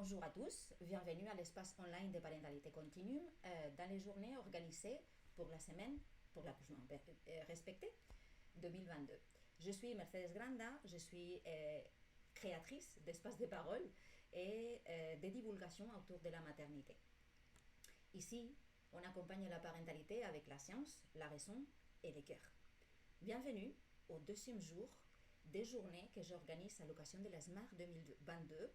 Bonjour à tous, bienvenue à l'espace online de parentalité continuum dans les journées organisées pour la semaine pour l'accouchement respecté 2022. Je suis Mercedes Granda, je suis créatrice d'espaces de parole et de divulgation autour de la maternité. Ici, on accompagne la parentalité avec la science, la raison et le cœur. Bienvenue au deuxième jour des journées que j'organise à l'occasion de la SMAR 2022,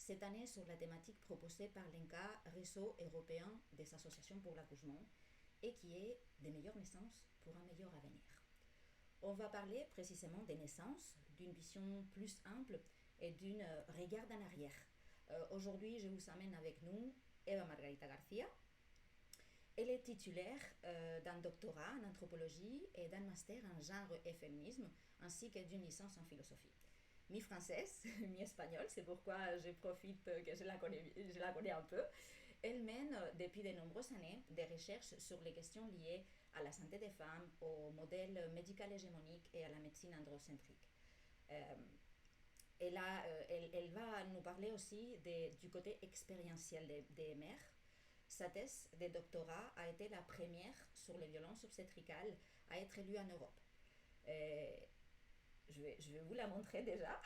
cette année sur la thématique proposée par l'ENCA, Réseau européen des associations pour l'accouchement, et qui est des meilleures naissances pour un meilleur avenir. On va parler précisément des naissances, d'une vision plus ample et d'un regard en arrière. Aujourd'hui, je vous amène avec nous Eva Margarita Garcia. Elle est titulaire d'un doctorat en anthropologie et d'un master en genre et féminisme, ainsi que d'une licence en philosophie. Mi-française, mi-espagnole, c'est pourquoi je profite que je la connais un peu. Elle mène depuis de nombreuses années des recherches sur les questions liées à la santé des femmes, au modèle médical hégémonique et à la médecine androcentrique. Elle va nous parler aussi du côté expérientiel des mères. Sa thèse de doctorat a été la première sur les violences obstétricales à être lue en Europe. Je vais vous la montrer déjà.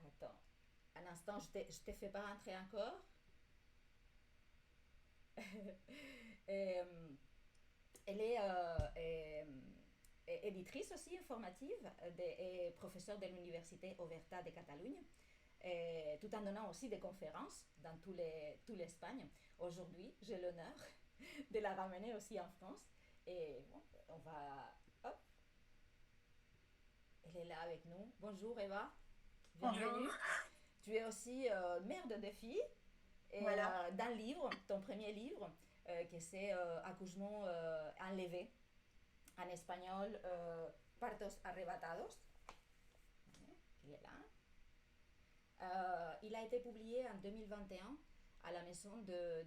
Attends, un instant, je te fais pas rentrer encore. Elle est éditrice aussi informative et professeure de l'Université Oberta de Catalogne, tout en donnant aussi des conférences dans tout l'Espagne. Aujourd'hui, j'ai l'honneur de la ramener aussi en France. Et bon, on va... Hop. Elle est là avec nous. Bonjour Eva. Bienvenue. Bonjour. Tu es aussi mère de deux filles. Et Voilà. d'un livre, ton premier livre, que c'est Accouchement enlevé. En espagnol, Partos arrebatados. Il est là. Il a été publié en 2021 à la maison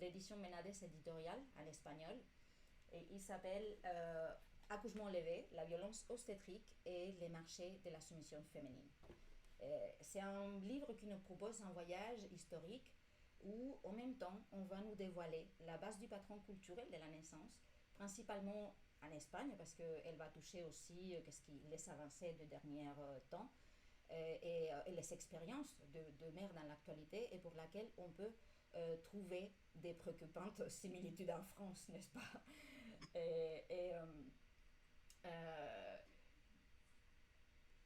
d'édition Menades Editorial en espagnol. Et il s'appelle Accouchement enlevé, la violence obstétrique et les marchés de la soumission féminine. C'est un livre qui nous propose un voyage historique où, en même temps, on va nous dévoiler la base du patron culturel de la naissance, principalement en Espagne, parce qu'elle va toucher aussi les avancées de dernier temps et les expériences de mères dans l'actualité et pour laquelle on peut trouver des préoccupantes similitudes en France, n'est-ce pas?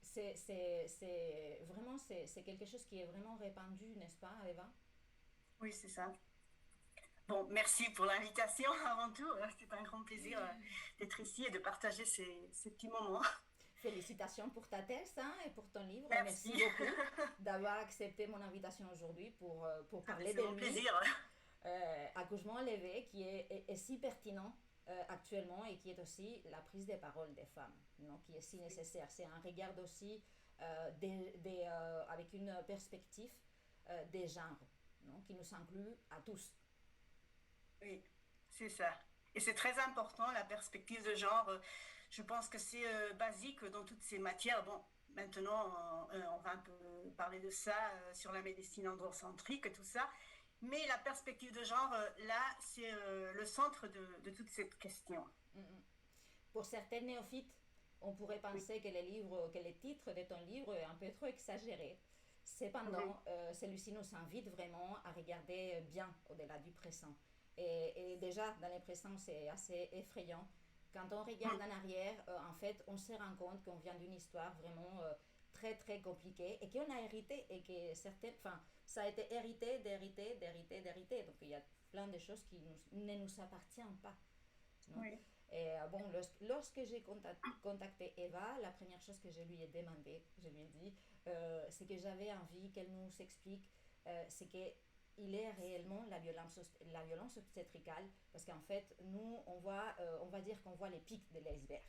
C'est vraiment c'est quelque chose qui est vraiment répandu, n'est-ce pas, Eva? Oui, c'est ça. Bon, merci pour l'invitation avant tout. C'est un grand plaisir d'être ici et de partager ces petits moments. Félicitations pour ta thèse et pour ton livre. Merci Merci. beaucoup d'avoir accepté mon invitation aujourd'hui pour Ah, ben, parler c'est de mon lui. plaisir. Accouchement enlevé qui est si pertinent actuellement et qui est aussi la prise de parole des femmes, non, qui est si nécessaire. C'est un regard aussi avec une perspective des genres, non, qui nous inclut à tous. Oui, c'est ça. Et c'est très important, la perspective de genre. Je pense que c'est basique dans toutes ces matières. Bon, maintenant, on va un peu parler de ça sur la médecine androcentrique et tout ça. Mais la perspective de genre, là, c'est le centre de toute cette question. Pour certains néophytes, on pourrait Oui. penser que le titre de ton livre est un peu trop exagéré. Mhm. Cependant, celui-ci nous invite vraiment à regarder bien au-delà du présent. Et déjà, dans le présent, c'est assez effrayant. Quand on regarde en arrière, en fait, on se rend compte qu'on vient d'une histoire vraiment très, très compliquée et qu'on a hérité et que certaines... Enfin, ça a été hérité, d'hérité, d'hérité, d'hérité. Donc, il y a plein de choses qui ne nous appartiennent pas. Non? Oui. Et bon, lorsque j'ai contacté Eva, la première chose que je lui ai demandé, je lui ai dit, c'est que j'avais envie qu'elle nous explique ce qu'il est réellement la violence obstétricale, parce qu'en fait, nous, on va dire qu'on voit les pics de l'iceberg,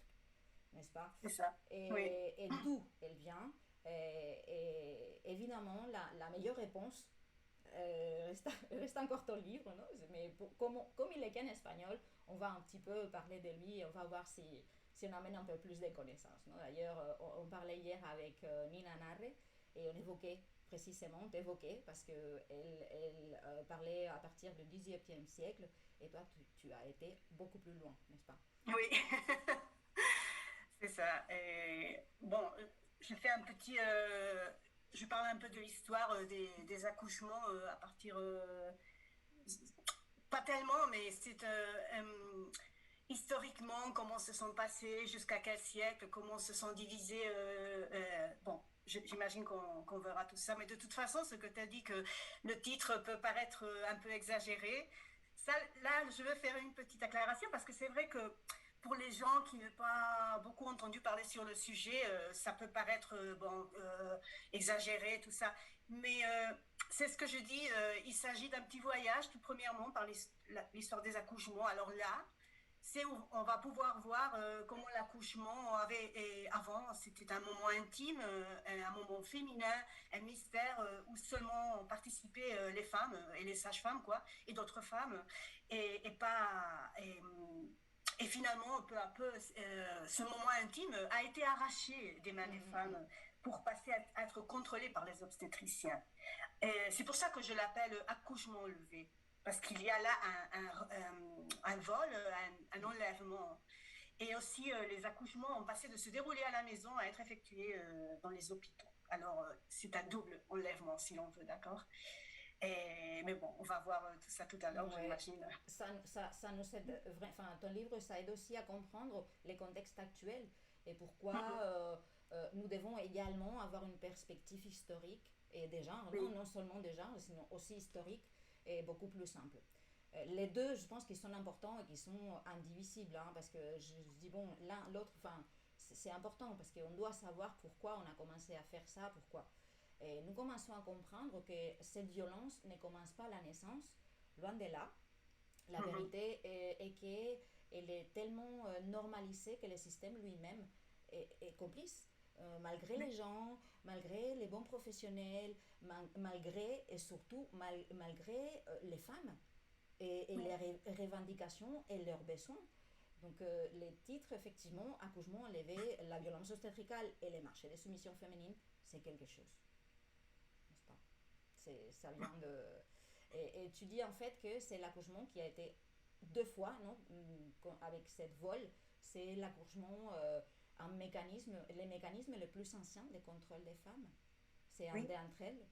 n'est-ce pas? C'est ça. Oui. Et d'où elle vient. Et évidemment, la meilleure réponse reste encore ton livre, non? Mais comme il est qu'en espagnol, on va un petit peu parler de lui et on va voir si on amène un peu plus de connaissances, non? D'ailleurs, on parlait hier avec Nina Narre Et on évoquait précisément, t'évoquais, parce qu'elle parlait à partir du XVIIIe siècle, et toi, tu as été beaucoup plus loin, n'est-ce pas? Oui, c'est ça. Et bon, je fais un petit, je parle un peu de l'histoire des accouchements à partir, pas tellement, mais c'est historiquement comment se sont passés, jusqu'à quel siècle, comment se sont divisés. Bon, j'imagine qu'on verra tout ça, mais de toute façon, ce que tu as dit que le titre peut paraître un peu exagéré, ça, là, je veux faire une petite accélération parce que c'est vrai que pour les gens qui n'ont pas beaucoup entendu parler sur le sujet, ça peut paraître exagéré, tout ça. Mais c'est ce que je dis, il s'agit d'un petit voyage, tout premièrement, par l'histoire des accouchements. Alors là, c'est où on va pouvoir voir comment l'accouchement avait, et avant, c'était un moment intime, un moment féminin, un mystère où seulement participaient les femmes et les sages-femmes, quoi, et d'autres femmes, et pas. Et finalement, peu à peu, ce moment intime a été arraché des mains des femmes pour passer à être contrôlé par les obstétriciens. C'est pour ça que je l'appelle accouchement levé, parce qu'il y a là un vol, un enlèvement. Et aussi, les accouchements ont passé de se dérouler à la maison à être effectués dans les hôpitaux. Alors, c'est un double enlèvement, si l'on veut, d'accord. Mais bon, on va voir tout ça tout à l'heure, Ouais, j'imagine. ça nous aide, enfin, ton livre, ça aide aussi à comprendre les contextes actuels et pourquoi nous devons également avoir une perspective historique et des genres, non, Oui. non seulement des genres, sinon aussi historique et beaucoup plus simple. Les deux, je pense qu'ils sont importants et qu'ils sont indivisibles, hein, parce que je dis, bon, l'un, l'autre, enfin, c'est important parce qu'on doit savoir pourquoi on a commencé à faire ça, pourquoi. Et nous commençons à comprendre que cette violence ne commence pas à la naissance, loin de là. La Mhm. vérité est qu'elle est tellement normalisée que le système lui-même est complice. Malgré les gens, malgré les bons professionnels, malgré et surtout malgré les femmes et Oui. les revendications et leurs besoins. Donc les titres, effectivement, accouchement enlevé, la violence obstétricale et les marchés de soumission féminine, c'est quelque chose, n'est-ce pas? Ça vient de... Et tu dis en fait que c'est l'accouchement qui a été deux fois, non, avec cette vol, c'est l'accouchement, un mécanisme, les mécanismes les plus anciens de contrôle des femmes. C'est un Oui. d'entre elles.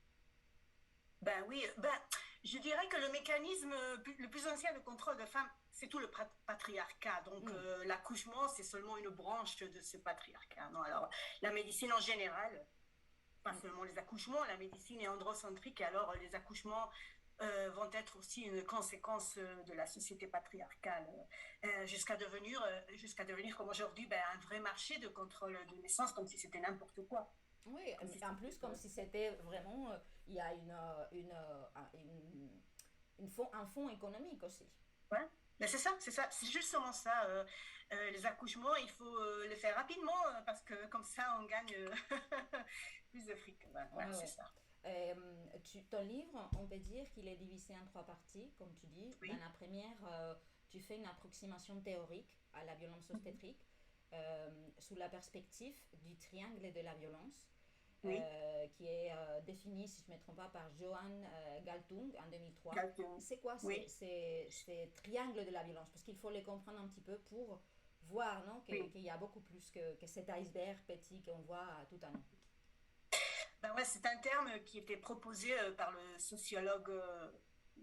Ben oui, ben, je dirais que le mécanisme le plus ancien de contrôle de femmes, c'est tout le patriarcat. Donc Mm. l'accouchement, c'est seulement une branche de ce patriarcat. Non, alors la médecine en général, pas Mm. seulement les accouchements, la médecine est androcentrique et alors les accouchements vont être aussi une conséquence de la société patriarcale jusqu'à devenir comme aujourd'hui ben, un vrai marché de contrôle de naissance, comme si c'était n'importe quoi. Oui, Comme si en plus, c'était, comme si c'était vraiment, il y a un fond économique aussi. ouais. Mais c'est ça, c'est justement ça. Les accouchements, il faut les faire rapidement parce que comme ça, on gagne plus de fric. Ouais, Oui, ouais, c'est oui. ça. Ton livre, on peut dire qu'il est divisé en trois parties, comme tu dis. Dans Oui. la première, tu fais une approximation théorique à la violence Mhm. obstétrique sous la perspective du triangle de la violence, Oui. qui est défini, si je ne me trompe pas, par Johan Galtung en 2003. Galton. C'est quoi Oui. ces triangles de la violence? Parce qu'il faut les comprendre un petit peu pour voir, non, Oui. qu'il y a beaucoup plus que cet iceberg petit qu'on voit tout à nous. Ben ouais, c'est un terme qui était proposé par le sociologue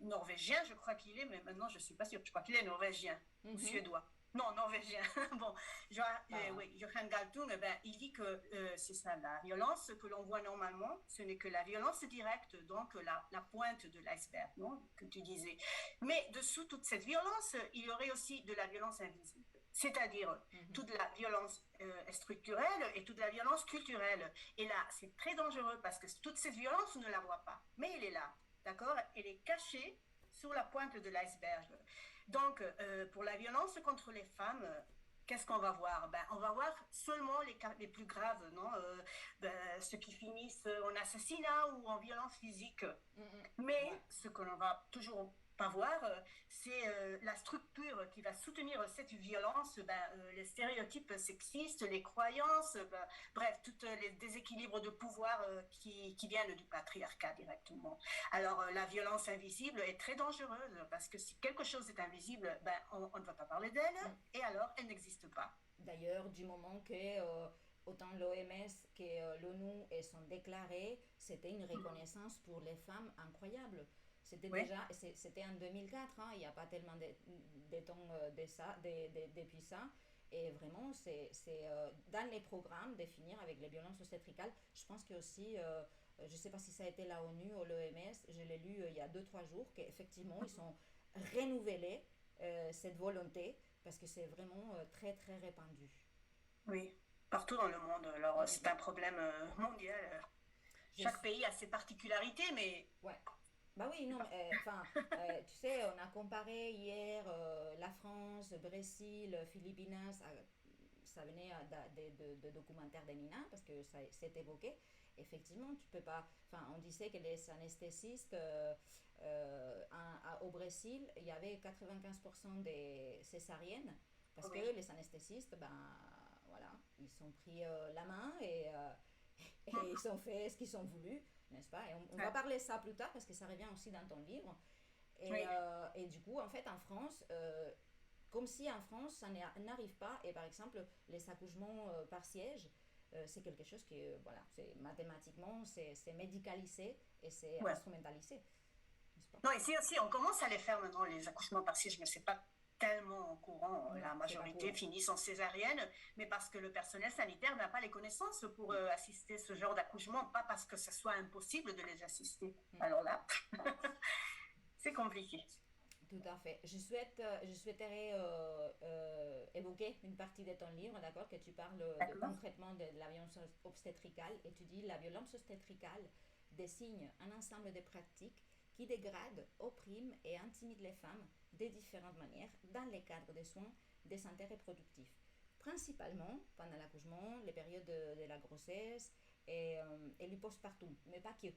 norvégien, je crois qu'il est, mais maintenant je ne suis pas sûre. Je crois qu'il est norvégien ou Mhm. suédois. Non, norvégien. Bon, Bah, oui, Johan Galtung, ben, il dit que c'est ça, la violence que l'on voit normalement, ce n'est que la violence directe, donc la pointe de l'iceberg, non, que tu disais. Mais dessous toute cette violence, il y aurait aussi de la violence invisible. C'est-à-dire mhm. toute la violence structurelle et toute la violence culturelle. Et là, c'est très dangereux parce que toute cette violence, on ne la voit pas. Mais elle est là, d'accord? Elle est cachée sous la pointe de l'iceberg. Donc, pour la violence contre les femmes, qu'est-ce qu'on va voir? Ben, on va voir seulement les cas les plus graves, non? Ben, ceux qui finissent en assassinat ou en violence physique. Mhm. Ouais. Mais ce que l'on va toujours pas voir, c'est la structure qui va soutenir cette violence, les stéréotypes sexistes, les croyances, bref, tous les déséquilibres de pouvoir qui viennent du patriarcat directement. Alors, la violence invisible est très dangereuse parce que si quelque chose est invisible, on ne va pas parler d'elle et alors elle n'existe pas. D'ailleurs, du moment que autant l'OMS que l'ONU sont déclarés, c'était une reconnaissance pour les femmes incroyable. C'était Oui, déjà, c'était en 2004, hein, il n'y a pas tellement de temps depuis ça. Et vraiment, c'est dans les programmes de finir avec les violences obstétricales. Je pense que aussi, je ne sais pas si ça a été la ONU ou l'OMS, je l'ai lu il y a 2 3 jours, qu'effectivement, ils ont renouvelé cette volonté parce que c'est vraiment très très répandu. oui, partout dans le monde. Alors, Mm, c'est mm. un problème mondial. Je, Chaque pays a ses particularités, mais ouais. Bah oui, c'est non, pas... enfin, tu sais, on a comparé hier la France, Brésil, Philippines, ça venait de documentaires de Nina, parce que ça s'est évoqué. Effectivement, tu peux pas. Enfin, on disait que les anesthésistes au Brésil, il y avait 95% des césariennes, parce que Oui. les anesthésistes, ben voilà, ils ont pris la main et ils ont fait ce qu'ils ont voulu, n'est-ce pas? Et on va Ouais. parler de ça plus tard parce que ça revient aussi dans ton livre. Oui. Et du coup, en fait, en France, comme si en France, ça n'arrive pas, et par exemple, les accouchements par siège, c'est quelque chose qui, voilà, c'est mathématiquement, c'est médicalisé et c'est Ouais. instrumentalisé, n'est-ce pas? Non, ici aussi, on commence à les faire maintenant, les accouchements partiels, mais c'est pas tellement courant. Non, La c'est pas majorité courant. finissent en césarienne, mais parce que le personnel sanitaire n'a pas les connaissances pour Mm, assister ce genre d'accouchement, pas parce que ce soit impossible de les assister. mm. Alors là, c'est compliqué. Tout à fait. Je souhaiterais évoquer une partie de ton livre, d'accord, que tu parles D'accord. concrètement de la violence obstétricale et tu dis la violence obstétricale désigne un ensemble de pratiques qui dégradent, oppriment et intimident les femmes de différentes manières dans les cadres des soins de santé reproductive. Principalement pendant l'accouchement, les périodes de la grossesse et le postpartum, mais pas que.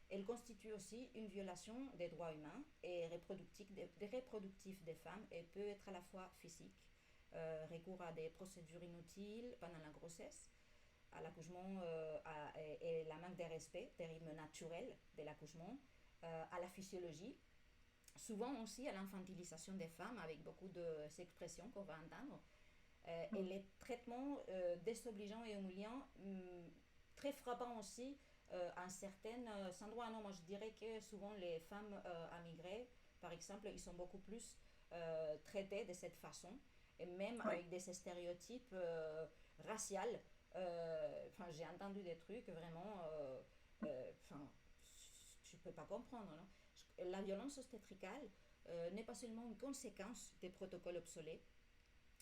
Elle constitue aussi une violation des droits humains et reproductifs des femmes et peut être à la fois physique, recours à des procédures inutiles pendant la grossesse, à l'accouchement et la manque de respect des rythmes naturels de l'accouchement, à la physiologie, souvent aussi à l'infantilisation des femmes avec beaucoup d'expressions qu'on va entendre, et les traitements désobligeants et humiliants, très frappants aussi en certains endroits. Non, moi je dirais que souvent les femmes à migrer, par exemple, ils sont beaucoup plus traitées de cette façon, et même Oui. avec des stéréotypes raciaux. Enfin, j'ai entendu des trucs vraiment. Enfin, tu peux pas comprendre. Non, la violence obstétricale n'est pas seulement une conséquence des protocoles obsolètes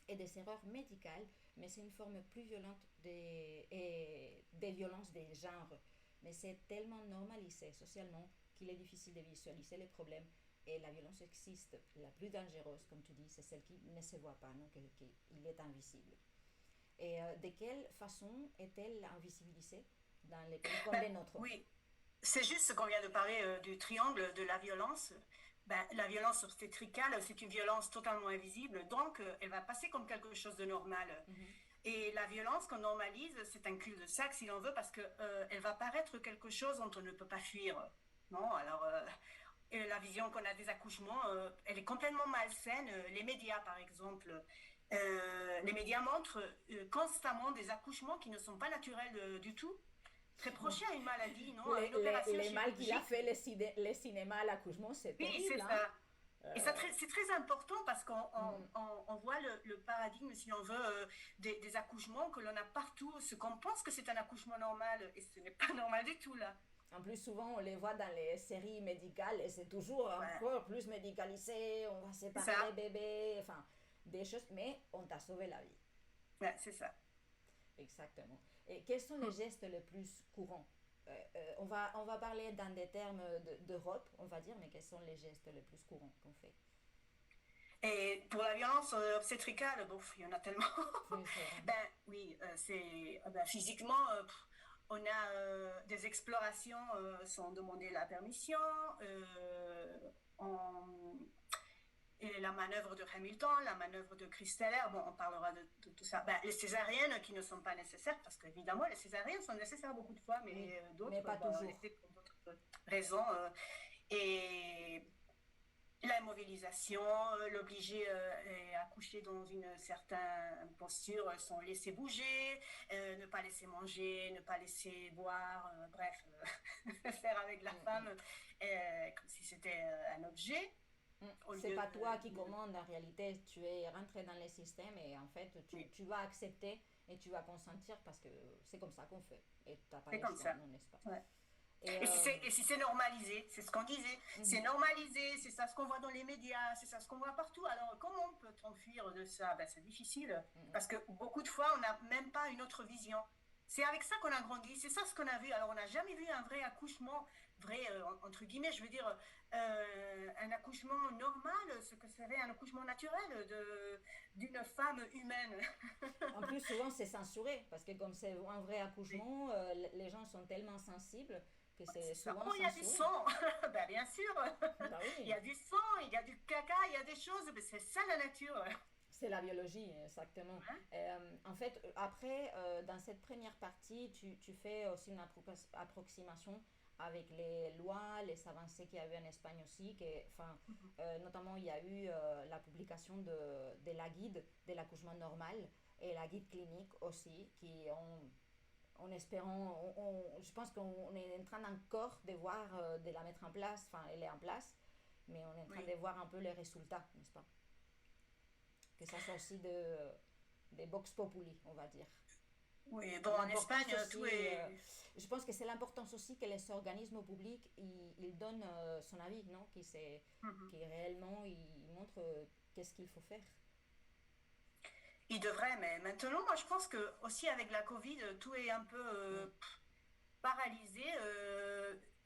et des erreurs médicales, mais c'est une forme plus violente des violences des genres. Mais c'est tellement normalisé socialement qu'il est difficile de visualiser les problèmes. Et la violence existe. La plus dangereuse, comme tu dis, c'est celle qui ne se voit pas, non, qu'il est invisible. Et de quelle façon est-elle invisibilisée dans les pays comme les nôtres? Oui, c'est juste ce qu'on vient de parler du triangle de la violence. La violence obstétricale, c'est une violence totalement invisible, donc elle va passer comme quelque chose de normal. Mm-hmm. Et la violence qu'on normalise, c'est un cul-de-sac si l'on veut, parce que elle va paraître quelque chose dont on ne peut pas fuir. Non, alors et la vision qu'on a des accouchements, elle est complètement malsaine. Les médias, par exemple, les médias montrent constamment des accouchements qui ne sont pas naturels du tout, très proches à une maladie, non, à une opération Les mal qu'il a chirurgique. fait les cinémas à l'accouchement, c'est Oui, c'est terrible, hein? ça. Et ça, Euh, c'est très important parce qu'on mm, on voit le paradigme, si on veut, des accouchements que l'on a partout. Ce qu'on pense que c'est un accouchement normal, et ce n'est pas normal du tout, là. En plus, souvent, on les voit dans les séries médicales et c'est toujours Ouais, encore plus médicalisé. On va c'est séparer les ça. bébés, enfin, des choses, mais on t'a sauvé la vie. Ouais, c'est ça. Exactement. Et quels sont les gestes les plus courants? On va parler dans des termes d'Europe, on va dire, mais quels sont les gestes les plus courants qu'on fait? Et pour la violence obstétricale, bon, il y en a tellement. Plus, Oui, c'est physiquement, on a des explorations sans demander la permission. en- et la manœuvre de Hamilton, la manœuvre de Christeller, bon, on parlera de tout ça. Ben, les césariennes qui ne sont pas nécessaires, parce qu'évidemment, les césariennes sont nécessaires beaucoup de fois, Oui, mais mais d'autres, pas ben, on toujours. les fait pour d'autres raisons. Et la mobilisation, l'obliger à coucher dans une certaine posture, sans laisser bouger, ne pas laisser manger, ne pas laisser boire, bref, faire avec la femme comme si c'était un objet, au C'est lieu pas toi qui de... commande, en réalité, tu es rentré dans les systèmes et en fait, Oui, tu vas accepter et tu vas consentir parce que c'est comme ça qu'on fait et tu n'as pas c'est le comme choix, ça. non, n'est-ce pas? Ouais. Et Et si c'est normalisé, c'est ce qu'on disait, c'est mhm, normalisé, c'est ça ce qu'on voit dans les médias, c'est ça ce qu'on voit partout. Alors comment peut-on fuir de ça? Ben, c'est difficile, mhm. parce que beaucoup de fois, on n'a même pas une autre vision. C'est avec ça qu'on a grandi, c'est ça ce qu'on a vu. Alors on n'a jamais vu un vrai accouchement, vrai, entre guillemets, je veux dire, un accouchement normal, ce que serait un accouchement naturel d'une femme humaine. En plus, souvent, c'est censuré parce que comme c'est un vrai Oui, accouchement, les gens sont tellement sensibles que c'est c'est ça. souvent Oh, il y a du censuré. sang. Ben, bien sûr. Bah Il y oui, a du sang, il y a du caca, il y a des choses. Mais c'est ça la nature. c'est la biologie, exactement. Hein. En fait, après, dans cette première partie, tu fais aussi une approximation avec les lois, les avancées qu'il y a eu en Espagne aussi, enfin, notamment il y a eu la publication de la guide de l'accouchement normal et la guide clinique aussi, qui en espérant, je pense qu'on est en train encore de voir, de la mettre en place, enfin elle est en place, mais on est en train Oui, de voir un peu les résultats, n'est-ce pas? Que ça soit aussi des box populi, on va dire. oui. Bon, en L'importance Espagne, tout aussi, est. je pense que c'est l'importance aussi que les organismes publics, ils donnent son avis, non? Mhm. Qui réellement, ils montrent qu'est-ce qu'il faut faire. Il devrait, mais maintenant, moi, je pense que aussi avec la Covid, tout est un peu Mm, paralysé.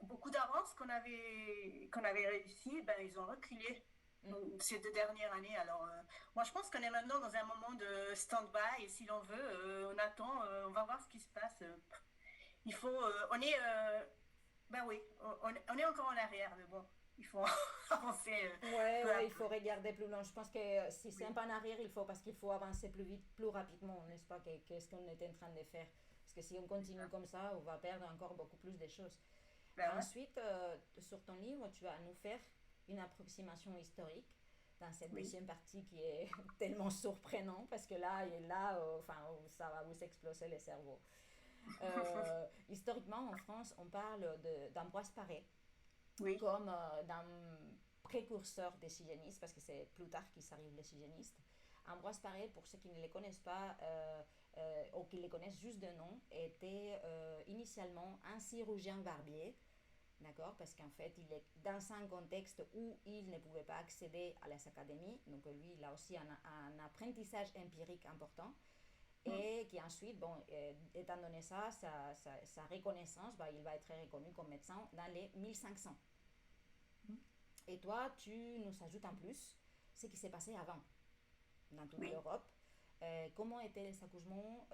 Beaucoup d'avances qu'on avait réussi, ben, ils ont reculé mm. ces 2 dernières années. Alors, moi, je pense qu'on est maintenant dans un moment de stand-by, et si l'on veut, on attend, on va voir ce qui se passe. Il faut, on est, ben oui, on est encore en arrière, mais bon, il faut avancer Ouais, peu à ouais, il peu. faut regarder plus loin. Je pense que si c'est un Oui, pas en arrière, il faut parce qu'il faut avancer plus vite, plus rapidement, n'est-ce pas, qu'est-ce qu'on est en train de faire. Parce que si on c'est continue ça. comme ça, on va perdre encore beaucoup plus de choses. Ben ouais. Ensuite, sur ton livre, tu vas nous faire une approximation historique dans cette Oui. deuxième partie qui est tellement surprenante parce que là enfin, ça va vous exploser le cerveau. Historiquement, en France, on parle d'Ambroise Paré Oui. comme d'un précurseur des hygiénistes, parce que c'est plus tard qu'ils arrivent les hygiénistes. Ambroise Paré, pour ceux qui ne les connaissent pas ou qui les connaissent juste de nom, était initialement un chirurgien barbier, d'accord, parce qu'en fait, il est dans un contexte où il ne pouvait pas accéder à les académies, donc lui, il a aussi un apprentissage empirique important, Mm. et qui ensuite, bon, étant donné ça, sa reconnaissance, bah, il va être reconnu comme médecin dans les 1500. Et toi, tu nous ajoutes en plus ce qui s'est passé avant dans toute Oui. l'Europe. Comment étaient les accouchements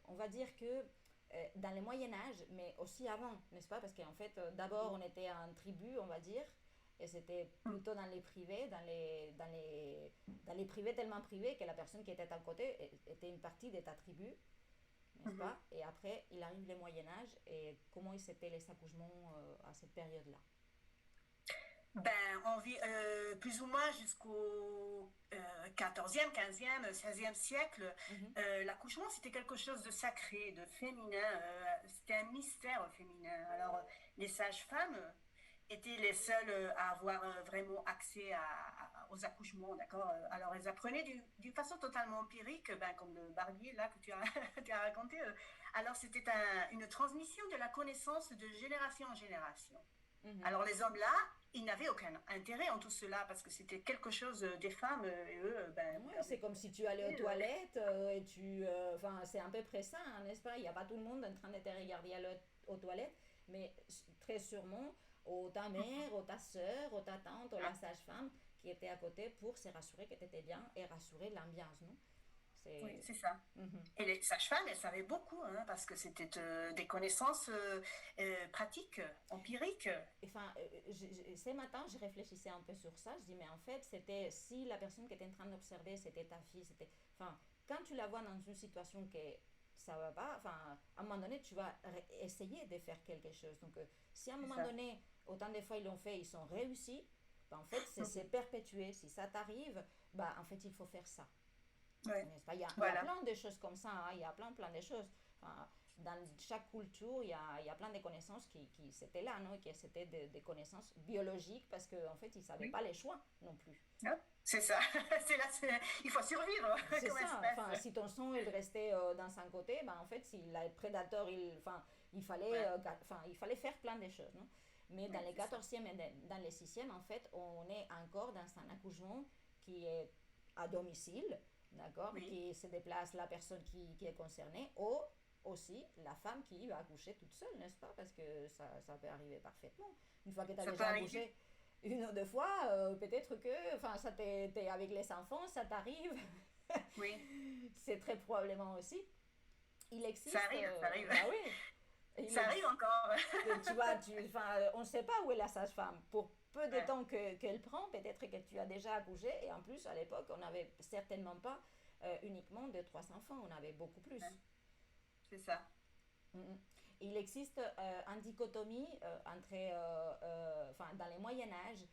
On va dire que dans le Moyen Âge, mais aussi avant, n'est-ce pas? Parce qu'en fait, d'abord, on était en tribu, on va dire, et c'était Mm. plutôt dans les privés, dans les privés tellement privés que la personne qui était à côté était une partie de ta tribu, n'est-ce Mhm. pas? Et après, il arrive le Moyen Âge, et comment étaient les accouchements à cette période-là? Ben, on vit plus ou moins jusqu'au 14e, 15e, 16e siècle. Mhm. L'accouchement, c'était quelque chose de sacré, de féminin. C'était un mystère féminin. Alors, les sages-femmes étaient les seules à avoir vraiment accès aux accouchements, d'accord. Alors, elles apprenaient d'une façon totalement empirique, ben, comme le barbier là que tu as, tu as raconté. Alors, c'était une transmission de la connaissance de génération en génération. Mhm. Alors les hommes là, ils n'avaient aucun intérêt en tout cela parce que c'était quelque chose des femmes et eux, ben, vous Ouais, l'avez c'est comme si tu allais aux dit, toilettes et enfin, c'est à peu près ça, hein, n'est-ce pas? Il n'y a pas tout le monde en train de te regarder aux toilettes, mais très sûrement, ou ta mère, ou ta soeur, ou ta tante, ou la sage-femme qui était à côté pour se rassurer que tu étais bien et rassurer l'ambiance, non? Oui, c'est ça. Mhm. Et les sages-femmes, elles savaient beaucoup, hein, parce que c'était des connaissances pratiques, empiriques. Enfin, ce matin, je réfléchissais un peu sur ça. Je dis, mais en fait, c'était si la personne qui était en train d'observer, c'était ta fille, c'était. Enfin, quand tu la vois dans une situation que ça va pas, enfin, à un moment donné, tu vas essayer de faire quelque chose. Donc, si à un C'est moment ça. donné, autant de fois ils l'ont fait, ils sont réussis, ben, en fait, c'est perpétué. Si ça t'arrive, bah, en fait, il faut faire ça. Ouais. N'est-ce pas? Il y a Voilà. plein de choses comme ça, hein. Il y a plein de choses. Enfin, dans chaque culture, il y a plein de connaissances qui c'était là, non? Qui c'était des connaissances biologiques parce qu'en en fait, ils ne savaient Oui. pas les choix non plus. Ah, c'est ça. C'est là, il faut survivre C'est comme ça. espèce. Enfin, si ton sang il restait dans un côté, ben, en fait, si le prédateur, enfin, Ouais. il fallait faire plein de choses, non? Mais dans Oui, les c'est ça. 14e et dans les 6e, en fait, on est encore dans un accouchement qui est à domicile, d'accord? Oui. Qui se déplace la personne qui est concernée, ou aussi la femme qui va accoucher toute seule, n'est-ce pas? Parce que ça peut arriver parfaitement. Une fois que tu as Ça peut déjà arriver. accouché une ou deux fois, peut-être que, enfin, ça t'es avec les enfants, ça t'arrive. Oui. C'est très probablement aussi. Il Ça existe, arrive, ça arrive. bah oui, il Ça arrive existe, encore. tu vois, enfin, on ne sait pas où est la sage-femme. Pour peu de Ouais. temps qu'elle prend, peut-être que tu as déjà accouché. Et en plus, à l'époque, on n'avait certainement pas uniquement de trois enfants, on avait beaucoup Ouais. plus. C'est ça. Mhm. Il existe une dichotomie entre, enfin, dans le Moyen Âge,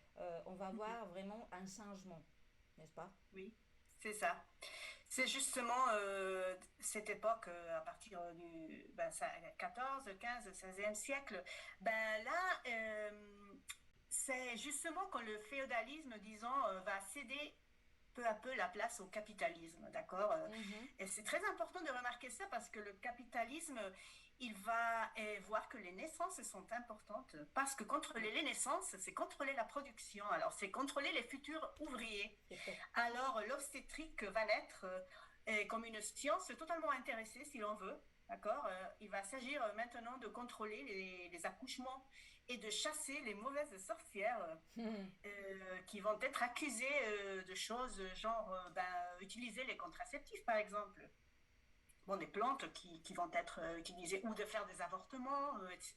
on va Mhm. voir vraiment un changement, n'est-ce pas? Oui, c'est ça. C'est justement cette époque, à partir du 14, 15, 16e siècle, ben là, c'est justement quand le féodalisme, disons, va céder peu à peu la place au capitalisme, d'accord. Mhm. Et c'est très important de remarquer ça parce que le capitalisme, il va voir que les naissances sont importantes parce que contrôler les naissances, c'est contrôler la production. Alors, c'est contrôler les futurs ouvriers. C'est vrai. Alors, l'obstétrique va naître comme une science totalement intéressée, si l'on veut. D'accord. Il va s'agir maintenant de contrôler les accouchements et de chasser les mauvaises sorcières qui vont être accusées de choses genre utiliser les contraceptifs, par exemple. Bon, des plantes qui vont être utilisées ou de faire des avortements, etc.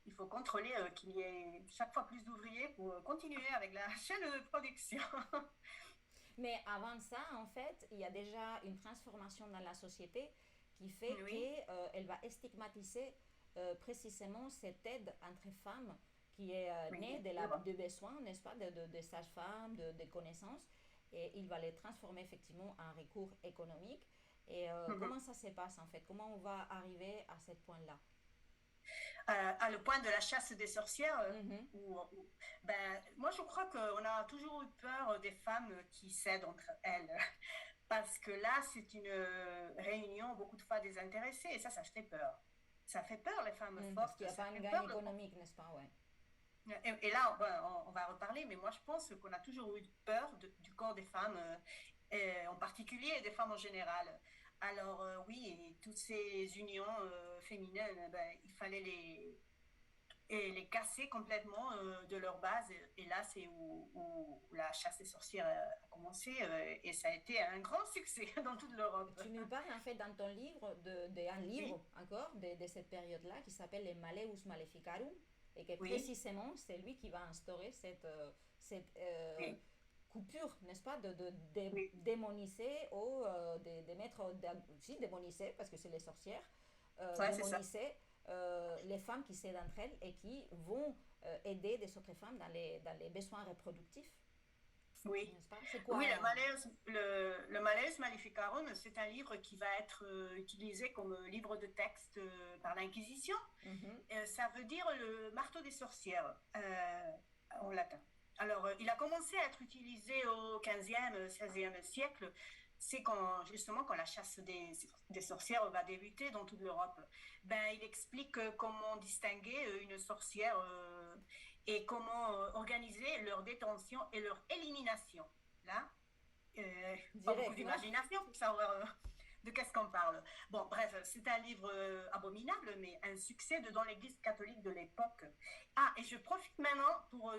Il faut contrôler qu'il y ait chaque fois plus d'ouvriers pour continuer avec la chaîne de production. Mais avant ça, en fait, il y a déjà une transformation dans la société qui fait Oui. qu'elle va stigmatiser précisément cette aide entre femmes qui est Oui, née bien sûr. de besoins, n'est-ce pas, de sages-femmes, de connaissances, et il va les transformer effectivement en recours économique. Et comment ça se passe en fait? Comment on va arriver à ce point-là? À le point de la chasse des sorcières, Mhm. ben, moi je crois qu'on a toujours eu peur des femmes qui cèdent entre elles. Parce que là, c'est une réunion beaucoup de fois désintéressée et ça fait peur. Ça fait peur les femmes Parce qu'il fortes, n'y a ça pas un fait gain peur économique, n'est-ce pas? Ouais. et là, on va reparler, mais moi je pense qu'on a toujours eu peur du corps des femmes, en particulier et des femmes en général. Alors oui, et toutes ces unions féminines, ben, il fallait les casser complètement de leur base. Et là, c'est où la chasse des sorcières a commencé et ça a été un grand succès dans toute l'Europe. Tu nous parles en fait dans ton livre un Oui, livre encore de cette période-là qui s'appelle Les Maleus Maleficarum et que oui, précisément c'est lui qui va instaurer cette oui, coupure, n'est-ce pas, de oui. démoniser ou de mettre, si, démoniser parce que c'est les sorcières, Ouais, c'est ça. démoniser les femmes qui s'aident entre elles et qui vont aider des autres femmes dans les besoins reproductifs, Oui. n'est-ce pas? C'est Oui, quoi? le Malleus Maleficarum, c'est un livre qui va être utilisé comme livre de texte par l'Inquisition. Mhm. Ça veut dire le marteau des sorcières en latin. Alors, il a commencé à être utilisé au 15e, 16e siècle. C'est quand, justement, quand la chasse des sorcières va débuter dans toute l'Europe. Ben, il explique comment distinguer une sorcière et comment organiser leur détention et leur élimination. Là, pas beaucoup Direct, non? d'imagination pour savoir. de qu'est-ce qu'on parle. Bon, bref, c'est un livre abominable, mais un succès dans l'Église catholique de l'époque. Ah, et je profite maintenant pour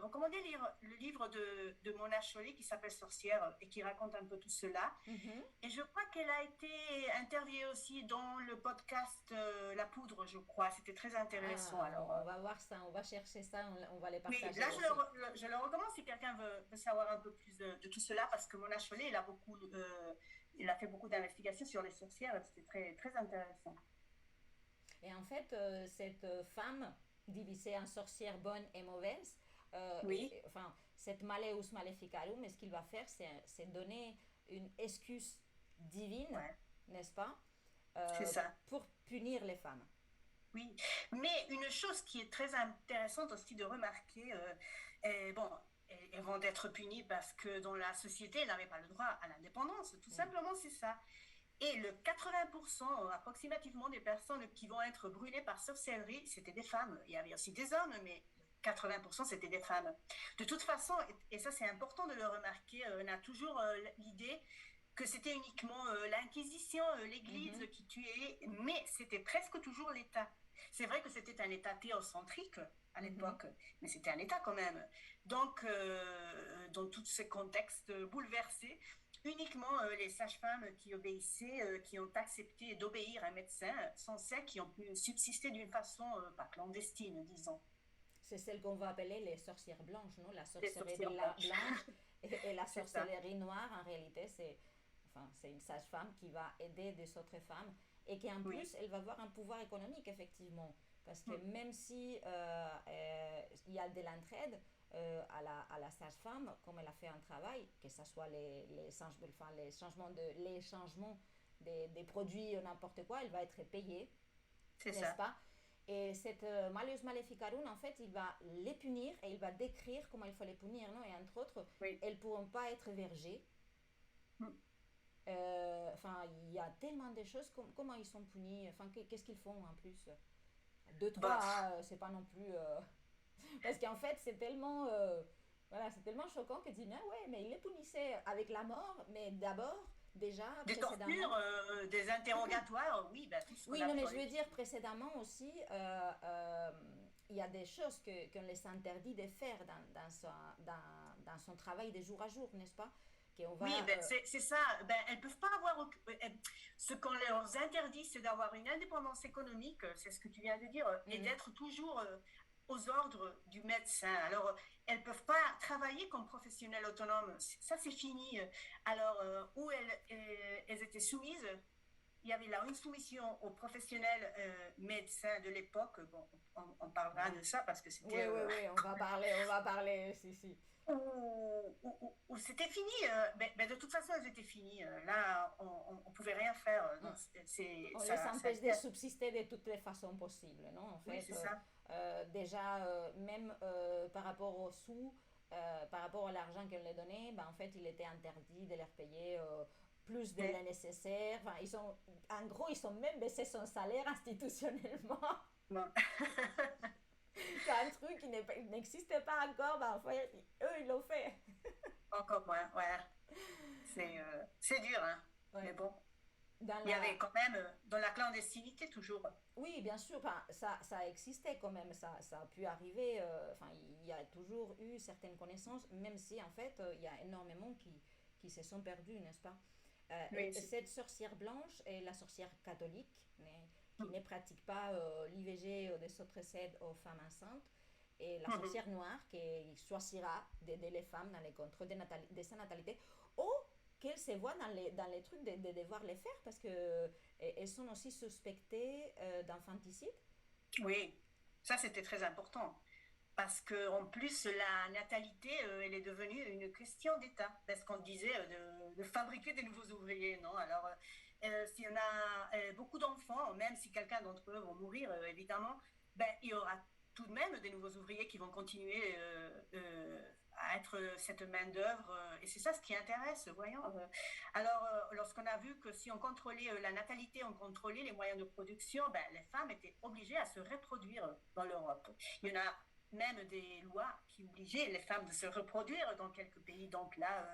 recommander le livre de Mona Chollet qui s'appelle Sorcière et qui raconte un peu tout cela. Mhm. Et je crois qu'elle a été interviewée aussi dans le podcast La Poudre, je crois. C'était très intéressant. Ah, Alors, on va voir ça, on va chercher ça, on va les oui, partager là, aussi. je le recommande si quelqu'un veut savoir un peu plus de tout cela, parce que Mona Chollet, il a fait beaucoup d'investigations sur les sorcières. C'était très, très intéressant. Et en fait, cette femme divisée en sorcière bonne et mauvaise, Oui, enfin, cette Maleus Maleficarum, et ce qu'il va faire, c'est donner une excuse divine, ouais, n'est-ce pas, c'est ça. pour punir les femmes. Oui, mais une chose qui est très intéressante aussi de remarquer, bon, elles vont être punies parce que dans la société, elles n'avaient pas le droit à l'indépendance. Tout Mm. simplement, c'est ça. Et le 80% approximativement des personnes qui vont être brûlées par sorcellerie, c'était des femmes. Il y avait aussi des hommes, mais 80% c'était des femmes. De toute façon, et ça c'est important de le remarquer, on a toujours l'idée que c'était uniquement l'Inquisition, l'Église Mhm. qui tuait, mais c'était presque toujours l'État. C'est vrai que c'était un État théocentrique à Mhm. l'époque, mais c'était un État quand même. Donc, dans tous ces contextes bouleversés, uniquement les sages-femmes qui obéissaient, qui ont accepté d'obéir à un médecin, sont celles qui ont pu subsister d'une façon pas clandestine, disons. C'est celle qu'on va appeler les sorcières blanches, non? La Les sorcellerie sorcières blanches. blanche et la C'est ça. sorcellerie noire, en réalité, c'est une sage-femme qui va aider des autres femmes et qui en Oui. plus, elle va avoir un pouvoir économique, effectivement. Parce que Mm. même si il y a de l'entraide à la sage-femme, comme elle a fait un travail, que ce soit enfin, les changements des produits ou n'importe quoi, elle va être payée, C'est n'est-ce ça. pas? Et cette Malleus Maleficarum, en fait, il va les punir et il va décrire comment il faut les punir, non? Et entre autres, Oui. elles ne pourront pas être vergées. Mm. Enfin, il y a tellement de choses. Comment ils sont punis? Enfin, qu'est-ce qu'ils font en plus? Deux, trois, Bah, hein, c'est pas non plus. Parce qu'en fait, c'est tellement. Voilà, c'est tellement choquant que tu dis, bien ouais, mais il les punissait avec la mort, mais d'abord, déjà, des précédemment. tortures, des interrogatoires, oui, bah, tout ce qu'on Oui, a non, vu mais dans je les veux dire films. précédemment aussi, il y a des choses qu'on les interdit de faire dans son travail de jour à jour, n'est-ce pas? Qu'on va. Oui, ben, c'est ça. Ben, elles peuvent pas avoir. Ce qu'on leur interdit, c'est d'avoir une indépendance économique, c'est ce que tu viens de dire, et Mm, d'être toujours aux ordres du médecin. Alors, elles peuvent pas travailler comme professionnelles autonomes. Ça, c'est fini. Alors, où elles étaient soumises, il y avait là une soumission aux professionnels médecins de l'époque. Bon, on parlera de ça parce que oui, c'était oui, oui, on va parler, si, si. où c'était fini. De toute façon, elles étaient finies. Là, on pouvait rien faire. Non, Mm. On les ça a empêche été. de subsister de toutes les façons possibles, non? En Oui, fait, c'est ça. déjà, même par rapport aux sous, par rapport à l'argent qu'on leur donnait, ben, en fait, il était interdit de leur payer plus de Oui. le nécessaire. Enfin, en gros, ils ont même baissé son salaire institutionnellement. Bon. C'est un truc qui n'existait pas encore, ben, enfin, eux, ils l'ont fait. Encore moins, ouais. C'est dur, hein. Ouais. Mais bon, Dans il y la, avait quand même dans la clandestinité toujours. Oui, bien sûr, enfin, ça existait quand même, ça a pu arriver, enfin, il y a toujours eu certaines connaissances, même si en fait, il y a énormément qui se sont perdus, n'est-ce pas? Oui, Et cette sorcière blanche est la sorcière catholique, qui ne pratique pas l'IVG des autres aides aux femmes enceintes, et la sorcière noire qui choisira d'aider les femmes dans les contrôles de sa natalité, ou qu'elle se voit dans les trucs de devoir les faire, parce que elles sont aussi suspectées d'infanticide. oui, ça c'était très important. Parce qu'en plus, la natalité, elle est devenue une question d'État. Parce qu'on disait de fabriquer des nouveaux ouvriers, non? Alors, s'il y en a beaucoup d'enfants, même si quelqu'un d'entre eux vont mourir, évidemment, ben, il y aura tout de même des nouveaux ouvriers qui vont continuer à être cette main-d'œuvre. Et c'est ça ce qui intéresse, voyons. Alors, lorsqu'on a vu que si on contrôlait la natalité, on contrôlait les moyens de production, ben, les femmes étaient obligées à se reproduire dans l'Europe. Il y en a même des lois qui obligeaient les femmes de se reproduire dans quelques pays. Donc là,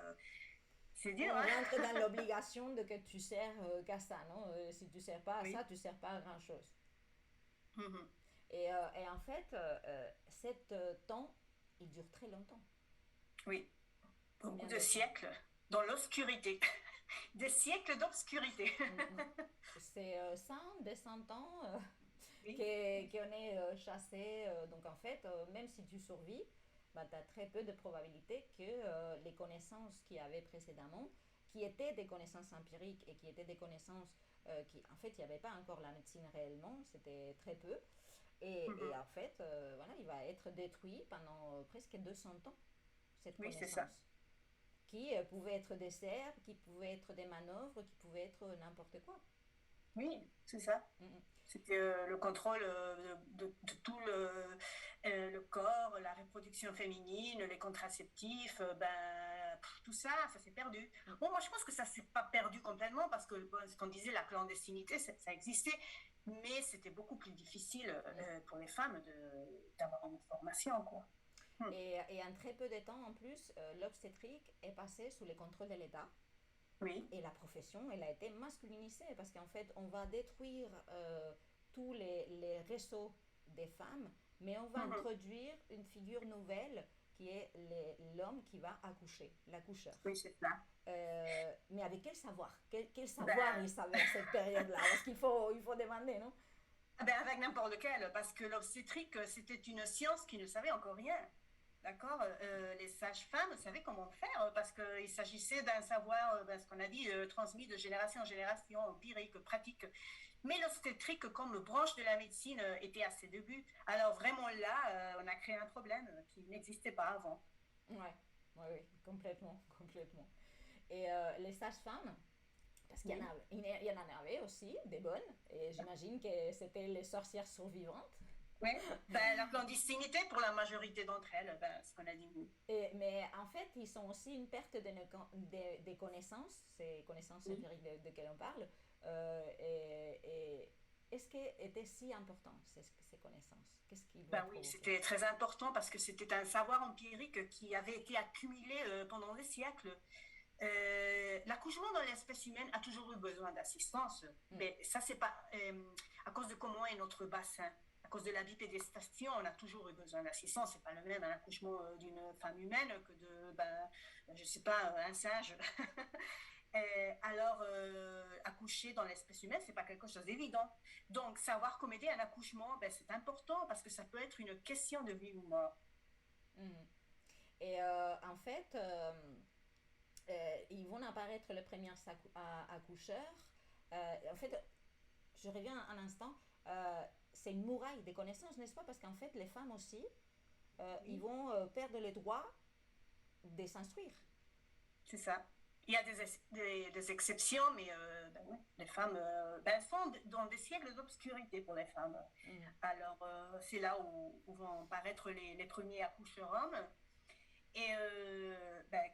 C'est dur, On hein? rentre dans l'obligation de que tu sers qu'à ça, non? Si tu sers pas à Oui. ça, tu sers pas à grand chose. Mhm. Et en fait, cet temps, il dure très longtemps. Oui. Beaucoup Combien de de temps? siècles dans l'obscurité. Des siècles d'obscurité. Mm, mm. C'est 100, des 100 ans Oui. qu'on est chassé. Donc en fait, même si tu survis, bah, tu as très peu de probabilité que les connaissances qu'il y avait précédemment, qui étaient des connaissances empiriques et qui étaient des connaissances qui, en fait, il n'y avait pas encore la médecine réellement, c'était très peu. Et Mhm. en fait, voilà, il va être détruit pendant presque 200 ans, cette Oui, c'est ça. connaissance, qui pouvait être des serres, qui pouvait être des manœuvres, qui pouvait être n'importe quoi. Oui, c'est ça. Mm, C'était le contrôle de tout le corps, la reproduction féminine, les contraceptifs, tout ça, ça s'est perdu. mm, Bon, moi, je pense que ça s'est pas perdu complètement parce que, bon, ce qu'on disait, la clandestinité, ça existait, mais c'était beaucoup plus difficile mm. pour les femmes d'avoir une formation, quoi. Hmm. Et en très peu de temps, en plus, l'obstétrique est passé sous le contrôle de l'État. Oui. Et la profession, elle a été masculinisée parce qu'en fait, on va détruire tous les réseaux des femmes, mais on va Mhm. introduire une figure nouvelle qui est l'homme qui va accoucher, l'accoucheur. Oui, c'est ça. Mais avec quel savoir? Quel savoir Ben, il savait à cette période-là? Parce il faut demander, non? avec n'importe lequel, parce que l'obstétrique, c'était une science qui ne savait encore rien. D'accord. Les sages-femmes savaient comment faire parce qu'il s'agissait d'un savoir, ce qu'on a dit, transmis de génération en génération, empirique, pratique. Mais l'obstétrique, comme branche de la médecine, était à ses débuts. Alors vraiment là, on a créé un problème qui n'existait pas avant. Ouais, ouais, oui, complètement, complètement. Et les sages-femmes, parce Oui. il y en avait aussi des bonnes, et j'imagine que c'était les sorcières survivantes. Oui. La clandestinité pour la majorité d'entre elles, ce qu'on a dit nous. Mais en fait, ils sont aussi une perte des connaissances, ces connaissances Oui. empiriques de quelles on parle. Et est-ce qu'elles étaient si importantes, ces connaissances? Qu'est-ce qu'ils vont Ben oui, provoquer? c'était très important parce que c'était un savoir empirique qui avait été accumulé pendant des siècles. L'accouchement dans l'espèce humaine a toujours eu besoin d'assistance, Mm, mais ça, c'est pas à cause de comment est notre bassin. À cause de la bipédestation, on a toujours eu besoin d'assistance. C'est pas le même un accouchement d'une femme humaine que de, je sais pas, un singe. Alors, accoucher dans l'espèce humaine, c'est pas quelque chose d'évident. Donc, savoir comment aider un accouchement, c'est important parce que ça peut être une question de vie ou mort. mm. Et en fait, ils vont apparaître les premiers accoucheurs. En fait, je reviens un instant. C'est une muraille des connaissances, n'est-ce pas? Parce qu'en fait, les femmes aussi, ils Oui. vont perdre le droit de s'instruire. C'est ça. Il y a des exceptions, mais ouais, les femmes sont dans des siècles d'obscurité pour les femmes. Mm, Alors, c'est là où vont apparaître les premiers accoucheurs hommes. Et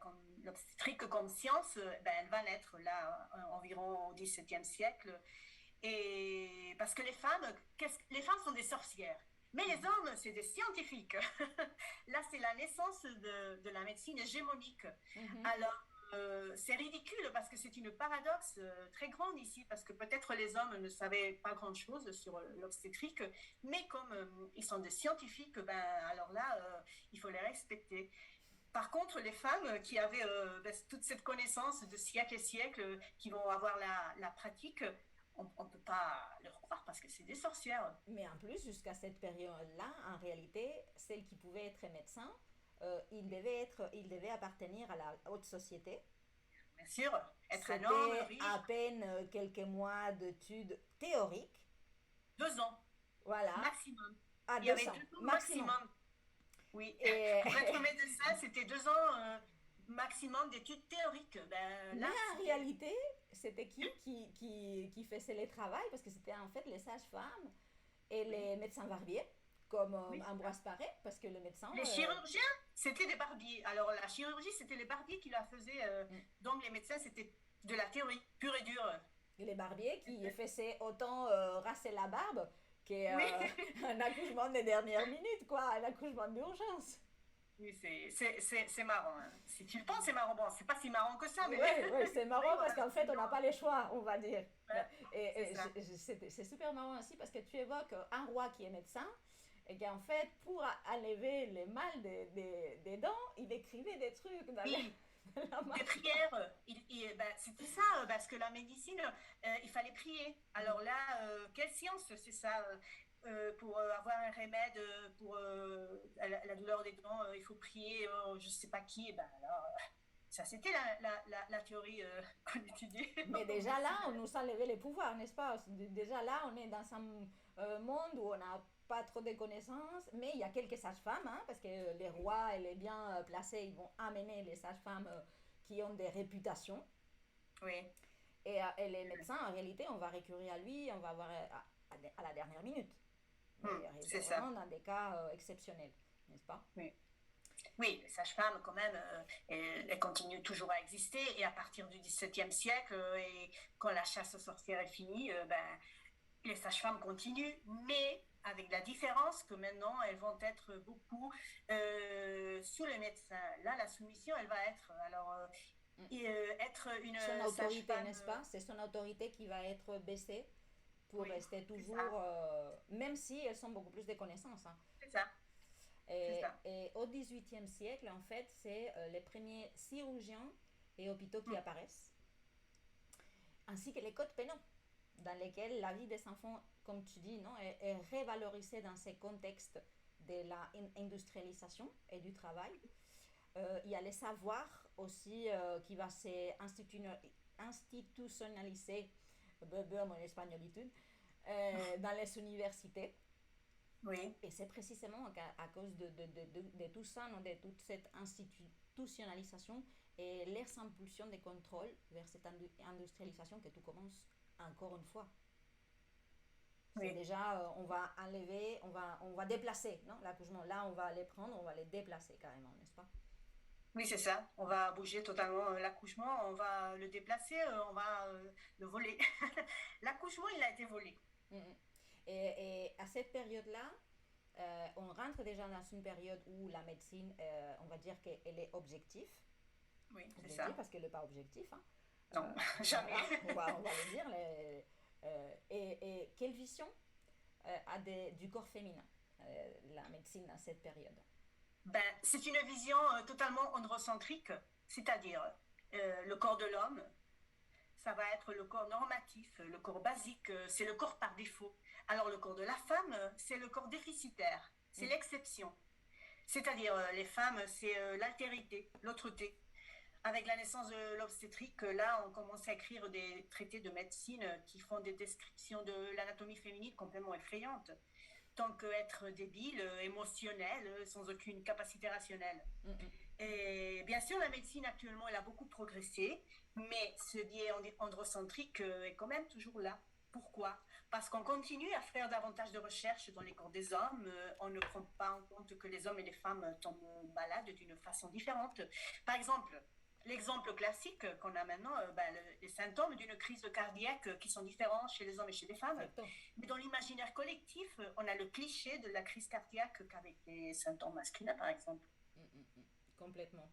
comme l'obstétrique comme science, elle va naître là, environ au XVIIe siècle. Et parce que les femmes sont des sorcières. Mais les mm, hommes, c'est des scientifiques. Là, c'est la naissance de la médecine hégémonique. mhm. Alors, c'est ridicule parce que c'est une paradoxe très grande ici, parce que peut-être les hommes ne savaient pas grand-chose sur l'obstétrique, mais comme ils sont des scientifiques, alors là, il faut les respecter. Par contre, les femmes qui avaient toute cette connaissance de siècles et siècles, qui vont avoir la pratique, on ne peut pas leur croire parce que c'est des sorcières. Mais en plus, jusqu'à cette période-là, en réalité, celles qui pouvaient être médecins, ils devaient appartenir à la haute société. Bien sûr, être un homme C'était à riche, peine quelques mois d'études théoriques. 2 ans Voilà, maximum. à Il y avait 200 2 ans maximum. maximum. Oui, Et, pour être médecin, c'était 2 ans maximum d'études théoriques. mais Là, en c'était. réalité, c'était qui faisait le travail? Parce que c'était en fait les sages-femmes et Oui, les médecins barbiers, comme oui, c'est ça. Ambroise Paré, parce que le médecin... Les chirurgiens, c'était des barbiers. Alors, la chirurgie, c'était les barbiers qui la faisaient. Donc, les médecins, c'était de la théorie pure et dure. les barbiers qui faisaient autant raser la barbe Oui, qu'un accouchement de dernière minute, quoi, un accouchement d'urgence. Oui, c'est marrant. Hein. Si tu le penses, c'est marrant. Bon, c'est pas si marrant que ça, Oui, mais, ouais, c'est mais marrant parce voilà, qu'en fait, on n'a pas les choix, on va dire. ouais, c'est ça. C'est super marrant aussi parce que tu évoques un roi qui est médecin et qu'en fait, pour enlever les mal des dents, il écrivait des trucs dans, Oui, dans la des machine. prières. Ben, c'était ça, parce que la médecine, il fallait prier. Mm. Alors là, quelle science, c'est ça pour avoir un remède pour la douleur des dents, il faut prier, je sais pas qui. Et ben, alors, ça, c'était la théorie qu'on étudiait Mais en déjà là, médecine. on nous a levé les pouvoirs, n'est-ce pas? Déjà là, on est dans un monde où on n'a pas trop de connaissances, mais il y a quelques sages-femmes, hein, parce que les rois, elle est bien placés, ils vont amener les sages-femmes qui ont des réputations. Oui, Et les médecins, en réalité, on va recourir à lui, on va avoir à la dernière minute. Mais c'est ça. vraiment dans des cas exceptionnels, n'est-ce pas? Oui. Oui, les sages-femmes, quand même, elles continuent toujours à exister. Et à partir du XVIIe siècle, et quand la chasse aux sorcières est finie, ben, les sages-femmes continuent, mais avec la différence que maintenant, elles vont être beaucoup sous le médecin. Là, la soumission, elle va être, alors, Mm. être une Son autorité, sage-femme. n'est-ce pas? C'est son autorité qui va être baissée pour Oui, rester c'est ça, toujours, même si elles ont beaucoup plus de connaissances. Hein. c'est ça, c'est ça. Et au XVIIIe siècle, en fait, c'est les premiers chirurgiens et hôpitaux qui Mm, apparaissent, ainsi que les codes pénaux, dans lesquels la vie des enfants, comme tu dis, non, est révalorisée dans ces contextes de la industrialisation et du travail. Il y a les savoirs aussi qui va s'institutionnaliser, mon espagnolitude, dans les universités. oui, Et c'est précisément à cause de tout ça, non, de toute cette institutionnalisation et les impulsions de contrôle vers cette industrialisation que tout commence encore une fois. C'est oui. déjà, on va enlever, on va déplacer non, l'accouchement. Là, on va les prendre, on va les déplacer carrément, n'est-ce pas? Oui, c'est ça. On va bouger totalement l'accouchement, on va le déplacer, on va le voler. L'accouchement, il a été volé. Mm -hmm. Et à cette période-là, on rentre déjà dans une période où la médecine, on va dire qu'elle est objective. Oui, c'est Objectif ça. parce qu'elle n'est pas objectif. Hein. Non, jamais. Voilà, on va le dire. Et quelle vision du corps féminin, la médecine dans cette période? Ben, c'est une vision totalement androcentrique, c'est-à-dire le corps de l'homme, ça va être le corps normatif, le corps basique, c'est le corps par défaut. Alors le corps de la femme, c'est le corps déficitaire, c'est l'exception. C'est-à-dire les femmes, c'est l'altérité, l'autreté. Avec la naissance de l'obstétrique, là, on commence à écrire des traités de médecine qui font des descriptions de l'anatomie féminine complètement effrayantes. Tant qu'être débile, émotionnel, sans aucune capacité rationnelle. Mm -hmm. Et bien sûr, la médecine actuellement, elle a beaucoup progressé, mais ce biais androcentrique est quand même toujours là. Pourquoi? Parce qu'on continue à faire davantage de recherches dans les corps des hommes, on ne prend pas en compte que les hommes et les femmes tombent malades d'une façon différente. Par exemple, l'exemple classique qu'on a maintenant, les symptômes d'une crise cardiaque qui sont différents chez les hommes et chez les femmes. Exacto. Mais dans l'imaginaire collectif, on a le cliché de la crise cardiaque qu'avec les symptômes masculins, par exemple. Complètement.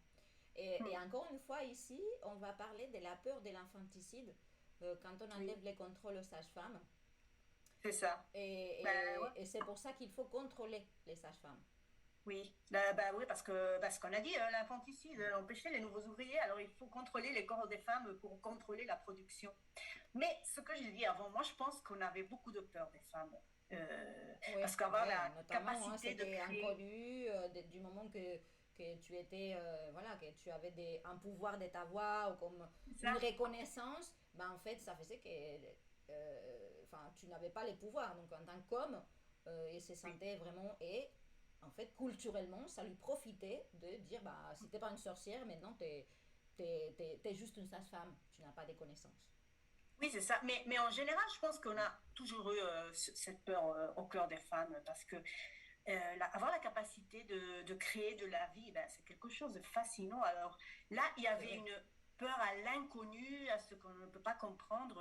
Et encore une fois, ici, on va parler de la peur de l'infanticide quand on enlève Oui, les contrôles aux sages-femmes. c'est ça. Ouais. Et c'est pour ça qu'il faut contrôler les sages-femmes. Oui, oui, parce qu'on a dit l'infanticide empêcher les nouveaux ouvriers, alors il faut contrôler les corps des femmes pour contrôler la production. Mais ce que j'ai dit avant, moi je pense qu'on avait beaucoup de peur des femmes. Oui, Parce qu'avoir ouais, la notamment, hein, capacité de c'était créer. inconnu du moment que tu étais, voilà, que tu avais un pouvoir de ta voix ou comme C'est une ça. reconnaissance, ben en fait, ça faisait que tu n'avais pas les pouvoirs. Donc en tant qu'homme, il se Oui. sentait vraiment, et en fait, culturellement, ça lui profitait de dire, bah, si t'es pas une sorcière, maintenant t'es juste une sage-femme, tu n'as pas de connaissances. Oui, c'est ça. Mais en général, je pense qu'on a toujours eu cette peur au cœur des femmes parce que avoir la capacité de créer de la vie, ben, c'est quelque chose de fascinant. Alors là, il y C'est avait vrai. une peur à l'inconnu, à ce qu'on ne peut pas comprendre.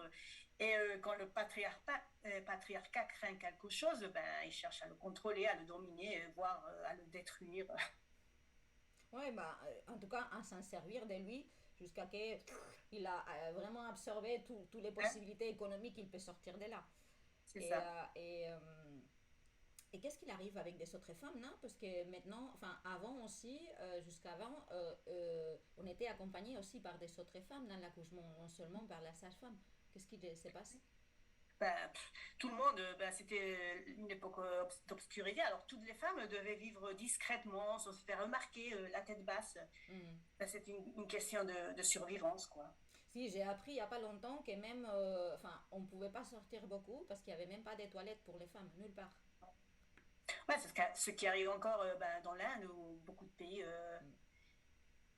Et quand le patriarcat craint quelque chose, ben, il cherche à le contrôler, à le dominer, voire à le détruire. Ouais, bah, en tout cas, à s'en servir de lui jusqu'à qu'il a vraiment absorbé toutes les Hein? possibilités économiques qu'il peut sortir de là. C'est Et, ça. euh, et, euh, et qu'est-ce qu'il arrive avec des autres femmes, non? Parce que maintenant, enfin, avant aussi, jusqu'avant, on était accompagné aussi par des autres femmes dans l'accouchement, non seulement par la sage-femme. Qu'est-ce qui se passe? Ben, tout le monde, ben, c'était une époque d'obscurité, alors toutes les femmes devaient vivre discrètement, sans se faire remarquer, la tête basse. Hmm. Ben, c'est une question de survivance, quoi. Si, j'ai appris il n'y a pas longtemps que même, enfin, on ne pouvait pas sortir beaucoup parce qu'il n'y avait même pas de toilettes pour les femmes, nulle part. Ouais, c'est ce qui arrive encore ben, dans l'Inde ou beaucoup de pays. Mm.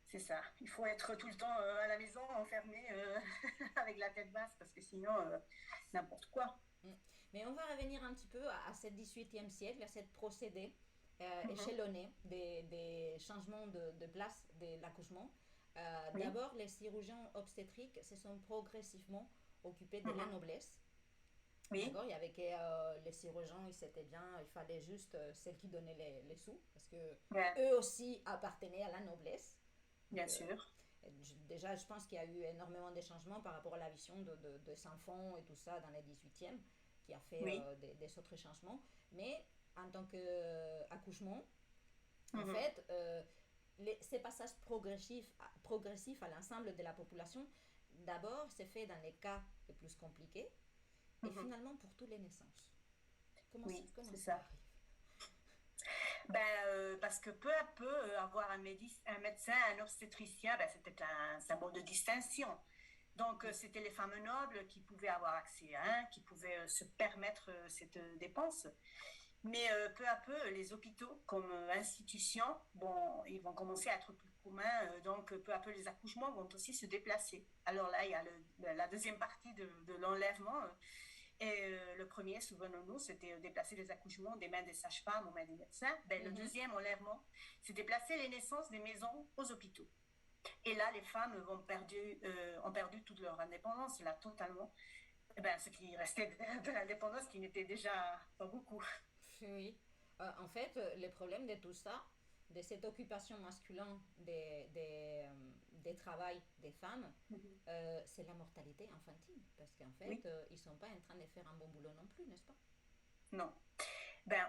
C'est ça. Il faut être tout le temps à la maison, enfermé, avec la tête basse, parce que sinon, n'importe quoi. Mm. Mais on va revenir un petit peu à ce 18e siècle, à cette procédé Mhm. échelonné des changements de place de l'accouchement. Oui. D'abord, les chirurgiens obstétriques se sont progressivement occupés de la Mhm. noblesse. Oui. D'accord, il y avait que les chirurgiens, ils étaient bien, il fallait juste celle qui donnait les sous, parce que Ouais, eux aussi appartenaient à la noblesse. Donc, bien sûr. déjà, je pense qu'il y a eu énormément de changements par rapport à la vision de Saint-Fond et tout ça dans les 18e, qui a fait Oui. des autres changements. Mais en tant qu'accouchement, en Mhm. fait, ces passages progressifs à l'ensemble de la population, d'abord, c'est fait dans les cas les plus compliqués et Mhm. finalement pour toutes les naissances. Oui, Comment c'est ça ça. arrive? Ben, parce que peu à peu, avoir un médecin, un obstétricien, ben, c'était un symbole de distinction. Donc, c'était les femmes nobles qui pouvaient avoir accès à un, qui pouvaient se permettre cette dépense. Mais peu à peu, les hôpitaux comme institutions, bon, ils vont commencer à être plus communs. Donc, peu à peu, les accouchements vont aussi se déplacer. Alors là, il y a la deuxième partie de l'enlèvement. Et le premier, souvenons-nous, c'était déplacer les accouchements des mains des sages-femmes aux mains des médecins. Ben, le Mhm. deuxième enlèvement, c'est déplacer les naissances des maisons aux hôpitaux. Et là, les femmes ont perdu toute leur indépendance, là, totalement. Et ben, ce qui restait de l'indépendance, qui n'était déjà pas beaucoup. Oui. En fait, le problème de tout ça, de cette occupation masculine des travails des femmes, c'est la mortalité infantile. Parce qu'en fait, Oui, ils ne sont pas en train de faire un bon boulot non plus, n'est-ce pas? non. Ben,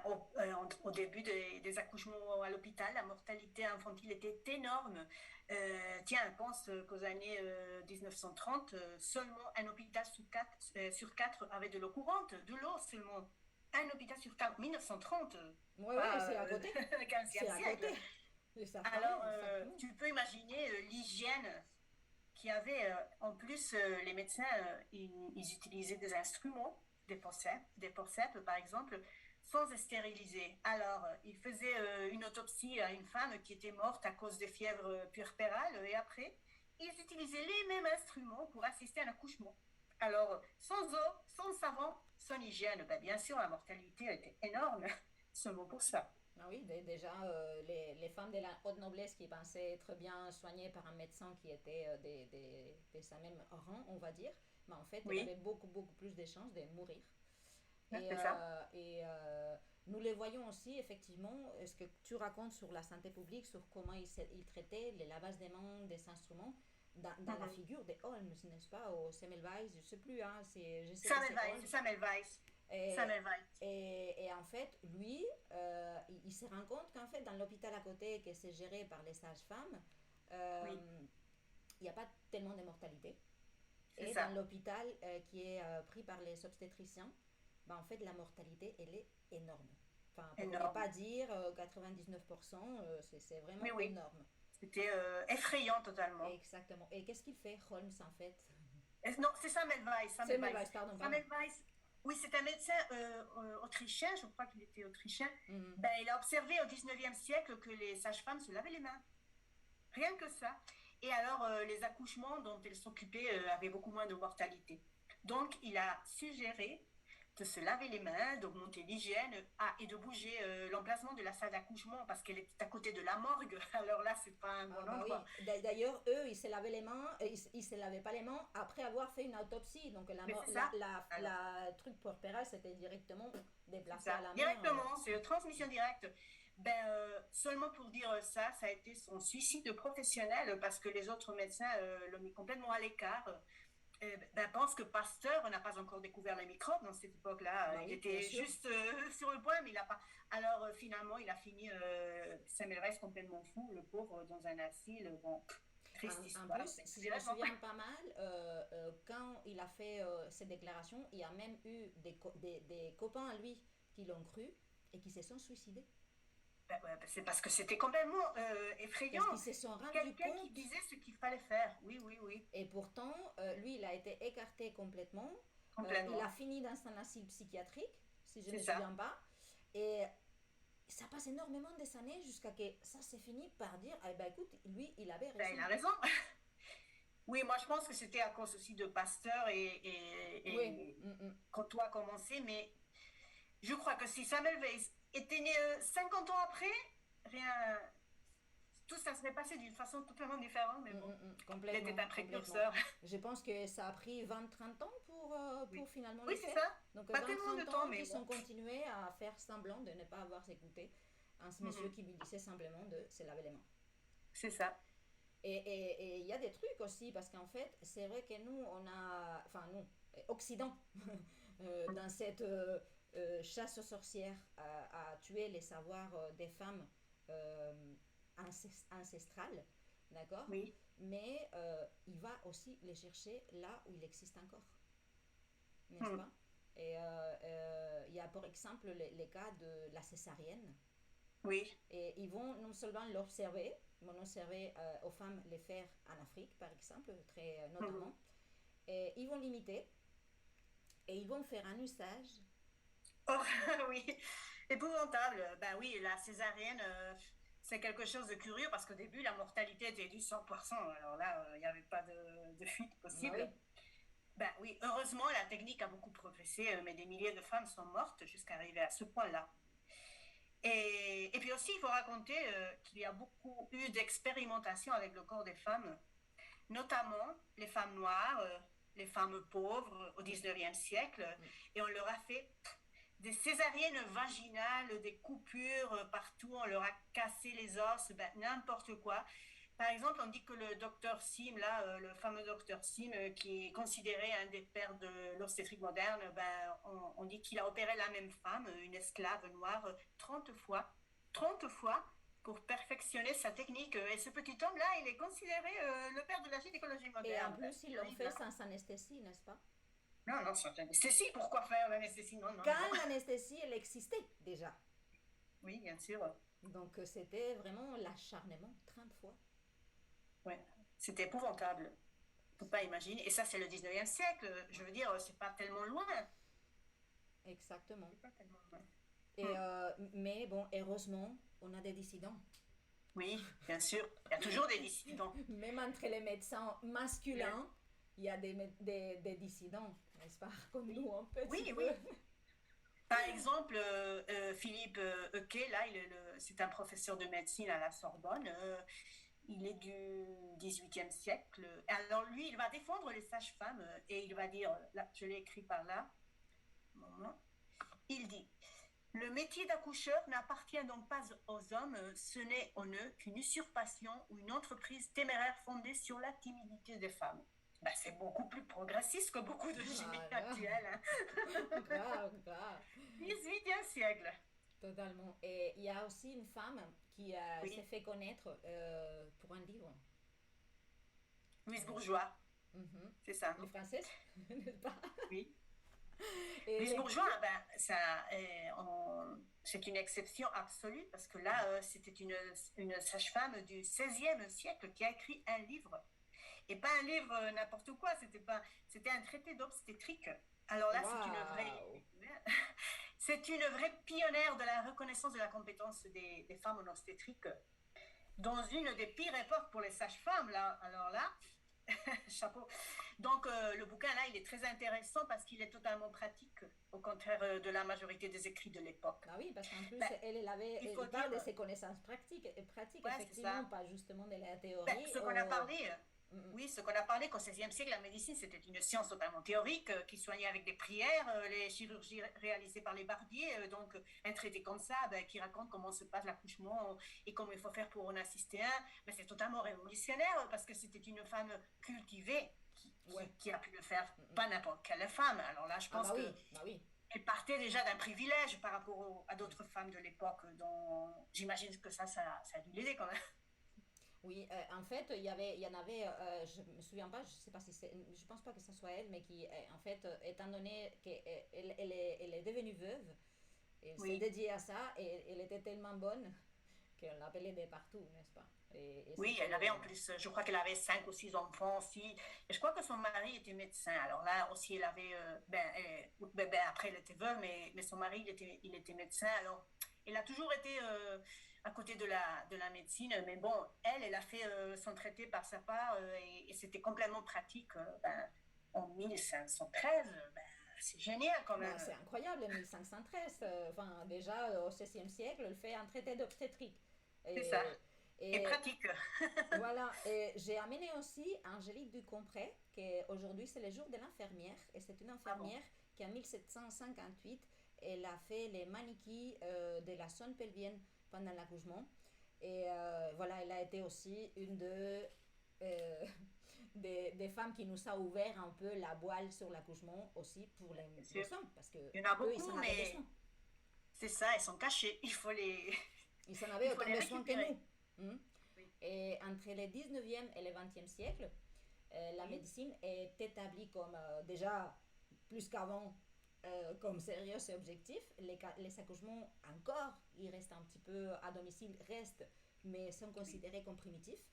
au début des accouchements à l'hôpital, la mortalité infantile était énorme. Tiens, je pense qu'aux années 1930, seulement un hôpital sur quatre avait de l'eau courante, de l'eau seulement. Un hôpital sur quatre, 1930, Oui, oui, pas c'est à côté. le 15 C'est à côté. siècle. Ils savent parler, Alors, exactement. tu peux imaginer l'hygiène qu'il y avait. En plus, les médecins, ils utilisaient des instruments, des forceps par exemple, sans stériliser. Alors, ils faisaient une autopsie à une femme qui était morte à cause des fièvres puerpérales et après, ils utilisaient les mêmes instruments pour assister à l'accouchement. Alors, sans eau, sans savon, sans hygiène, ben, bien sûr, la mortalité était énorme, seulement pour ça. Ah oui, déjà, les femmes de la haute noblesse qui pensaient être bien soignées par un médecin qui était de sa même rang, on va dire, mais en fait, elle avait Oui, beaucoup, beaucoup plus de chances de mourir. hein, Et, c'est ça. euh, et euh, nous les voyons aussi, effectivement, ce que tu racontes sur la santé publique, sur comment ils traitaient les lavages des mains, des instruments, dans la Mhm. figure de Holmes, n'est-ce pas, au Semmelweis, je ne sais plus, hein, je sais que c'est Semmelweis, Holmes. Semmelweis, Et, Semmelweis. et en fait, lui, il se rend compte qu'en fait, dans l'hôpital à côté, que c'est géré par les sages-femmes, Oui, il n'y a pas tellement de mortalité. c'est Et ça. dans l'hôpital qui est pris par les obstétriciens, ben, en fait, la mortalité, elle est énorme. Enfin, pour ne Énorme. pas dire 99%, c'est Oui, vraiment oui. énorme. C'était effrayant totalement. Exactement. Et qu'est-ce qu'il fait, Holmes, en fait? Non, c'est Semmelweis, Semmelweis. Semmelweis, pardon, pardon. Semmelweis, oui, c'est un médecin autrichien, je crois qu'il était autrichien. Mhm. Ben, il a observé au 19e siècle que les sages-femmes se lavaient les mains. Rien que ça. Et alors, les accouchements dont elles s'occupaient avaient beaucoup moins de mortalité. Donc, il a suggéré de se laver les mains, d'augmenter l'hygiène et de bouger l'emplacement de la salle d'accouchement parce qu'elle était à côté de la morgue. Alors là, c'est pas un Ah bon bah oui. endroit. D'ailleurs, eux, ils se lavaient les mains, ils se lavaient pas les mains après avoir fait une autopsie. Donc Mais c'est ça. Alors, la truc pour Perez, c'était directement c'est déplacé ça. à la main. Directement, c'est une transmission directe. Seulement pour dire ça, ça a été son suicide professionnel parce que les autres médecins l'ont mis complètement à l'écart. Pense que Pasteur n'a pas encore découvert les microbes dans cette époque-là. Bah Il oui, bien était sûr. juste sur le point, mais il n'a pas. Alors finalement, il a fini Semmelweis complètement fou, le pauvre, dans un asile. Bon, triste En histoire. plus, si je me souviens pas mal, quand il a fait ces déclarations, il y a même eu des copains à lui qui l'ont cru et qui se sont suicidés. C'est parce que c'était complètement effrayant. Parce qu'ils se sont rendus Quelqu'un qui compte. disait ce qu'il fallait faire. Oui, oui, oui, Et pourtant, lui, il a été écarté complètement. Il a complètement. fini dans un asile psychiatrique, si je ne C'est me ça. souviens pas. Et ça passe énormément des années jusqu'à que ça s'est fini par dire, eh ben écoute, lui, il avait Il raison. a raison. Oui, moi je pense que c'était à cause aussi de Pasteur Oui. et quand toi a commencé, mais je crois que si Samuel Weiss était né 50 ans après, rien, tout ça serait passé d'une façon totalement différente, mais bon, il était Complètement, un complètement. précurseur. Je pense que ça a pris 20-30 ans Oui, pour finalement oui le c'est faire. ça. Donc Pas tellement de 20-30 temps, ans mais qui bon. sont continués à faire semblant de ne pas avoir écouté un monsieur Mhm. qui lui disait simplement de se laver les mains. C'est ça. Et il y a des trucs aussi, parce qu'en fait, c'est vrai que nous, on a, enfin nous, Occident, dans cette chasse aux sorcières à tuer les savoirs des femmes euh, ancestrales, d'accord. Oui. Mais il va aussi les chercher là où il existe encore, n'est-ce Mhm. pas. Et il y a par exemple les cas de la césarienne. Oui. Et ils vont non seulement l'observer, ils vont observer aux femmes les faire en Afrique, par exemple, très Mhm. notamment, et ils vont l'imiter et ils vont faire un usage. Oh, oui, épouvantable. Ben oui, la césarienne, c'est quelque chose de curieux parce qu'au début, la mortalité était du 100%. Alors là, il n'y avait pas de fuite Bah oui, possible. Ben oui, heureusement, la technique a beaucoup progressé, mais des milliers de femmes sont mortes jusqu'à arriver à ce point-là. Et puis aussi, il faut raconter qu'il y a beaucoup eu d'expérimentations avec le corps des femmes, notamment les femmes noires, les femmes pauvres au 19e siècle, et on leur a fait des césariennes vaginales, des coupures partout, on leur a cassé les os, ben, n'importe quoi. Par exemple, on dit que le docteur Sim, là, le fameux docteur Sim, qui est considéré un des pères de l'obstétrique moderne, ben, on dit qu'il a opéré la même femme, une esclave noire, 30 fois. 30 fois pour perfectionner sa technique. Et ce petit homme-là, il est considéré le père de la gynécologie et en moderne. Ben, plus, c'est ils l'ont terrible. fait Hein. sans anesthésie, n'est-ce pas. Non, non, c'est anesthésie. Pourquoi faire l'anesthésie? Non, non, non. Quand l'anesthésie, elle existait déjà. Oui, bien sûr. Donc c'était vraiment l'acharnement 30 fois. Ouais. C'était épouvantable. On ne peut pas imaginer. Et ça, c'est le 19e siècle. Je veux dire, c'est pas tellement loin. Exactement. C'est pas tellement loin. Et, Hmm. mais bon, heureusement, on a des dissidents. Oui, bien sûr. Il y a toujours des dissidents. Même entre les médecins masculins, il y a des dissidents, n'est-ce pas, comme Oui, nous un petit oui, peu. oui. Par exemple, Philippe Euquet, là, c'est un professeur de médecine à la Sorbonne. Il est du 18e siècle. Alors lui, il va défendre les sages-femmes et il va dire, là, je l'ai écrit par là, moment, il dit, le métier d'accoucheur n'appartient donc pas aux hommes, ce n'est en eux qu'une usurpation ou une entreprise téméraire fondée sur la timidité des femmes. Ben, c'est beaucoup plus progressiste que beaucoup de Ah gynécologues là, actuels. Hein. grave, grave, 18e siècle. totalement. Et il y a aussi une femme qui s'est Oui, fait connaître pour un livre. Louise Euh, Bourgeois, mhm. c'est ça, Les non? françaises, n'est-ce pas. Oui. Et Louise Bourgeois, ben, c'est une exception absolue parce que là, c'était une sage-femme du 16e siècle qui a écrit un livre. Et pas un livre n'importe quoi, c'était un traité d'obstétrique. Alors là, waouh. c'est une vraie pionnière de la reconnaissance de la compétence des femmes en obstétrique dans une des pires époques pour les sages-femmes. Là, alors là, chapeau. Donc le bouquin là, il est très intéressant parce qu'il est totalement pratique, au contraire de la majorité des écrits de l'époque. Bah oui, parce qu'en plus, Ben, il faut elle dire, parle de ses connaissances pratiques, ouais, c'est effectivement, ça. pas justement de la Ben, théorie. ce qu'on a parlé, Oui, ce qu'on a parlé qu'au XVIe siècle, la médecine, c'était une science totalement théorique qui soignait avec des prières, les chirurgies réalisées par les barbiers, donc un traité comme ça qui raconte comment se passe l'accouchement et comment il faut faire pour en assister un. Mais c'est totalement révolutionnaire parce que c'était une femme cultivée qui a pu le faire, pas n'importe quelle femme. Alors là, je pense qu'elle partait déjà d'un privilège par rapport à d'autres femmes de l'époque, dont j'imagine que ça a dû l'aider quand même. Oui, en fait, il y en avait, je me souviens pas, je sais pas si c'est, je pense pas que ce soit elle, mais qui, en fait, étant donné qu'elle est devenue veuve, elle s'est dédiée à ça et elle était tellement bonne qu'on l'appelait de partout, n'est-ce pas? Oui, elle avait en plus, je crois qu'elle avait 5 ou 6 enfants aussi. Et je crois que son mari était médecin. Alors là aussi, elle avait, après elle était veuve, mais son mari, il était médecin. Alors, elle a toujours été à côté de la médecine. Mais bon, elle a fait son traité par sa part et c'était complètement pratique. En 1513, c'est génial quand même. C'est incroyable, 1513. Enfin, déjà au XVIe siècle, elle fait un traité d'obstétrique. C'est ça. Et pratique. Voilà, et j'ai amené aussi Angélique Ducompré, qui aujourd'hui c'est le jour de l'infirmière, et c'est une infirmière qui en 1758, elle a fait les maniquis de la zone pelvienne pendant l'accouchement. Et voilà, elle a été aussi une des femmes qui nous a ouvert un peu la voile sur l'accouchement aussi pour les hommes, parce que il y en a beaucoup, eux, ils en avaient besoin. C'est ça, ils sont cachés, il faut les... Ils en avaient autant besoin que nous. Et entre le 19e et le 20e siècle, la médecine est établie comme déjà plus qu'avant comme sérieux et objectif. Les accouchements encore, ils restent un petit peu à domicile, restent, mais sont considérés comme primitifs.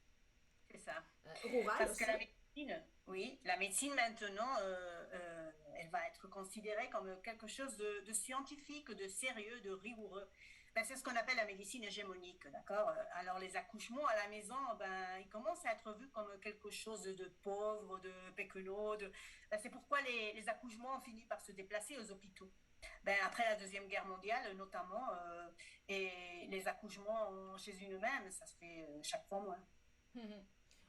C'est ça. Rural parce aussi. Que la médecine maintenant, elle va être considérée comme quelque chose de scientifique, de sérieux, de rigoureux. C'est ce qu'on appelle la médecine hégémonique, d'accord? Alors les accouchements à la maison, ils commencent à être vus comme quelque chose de pauvre, de péquenot. C'est pourquoi les accouchements ont fini par se déplacer aux hôpitaux. Après la Deuxième Guerre mondiale, notamment, et les accouchements chez une même, ça se fait chaque fois moins.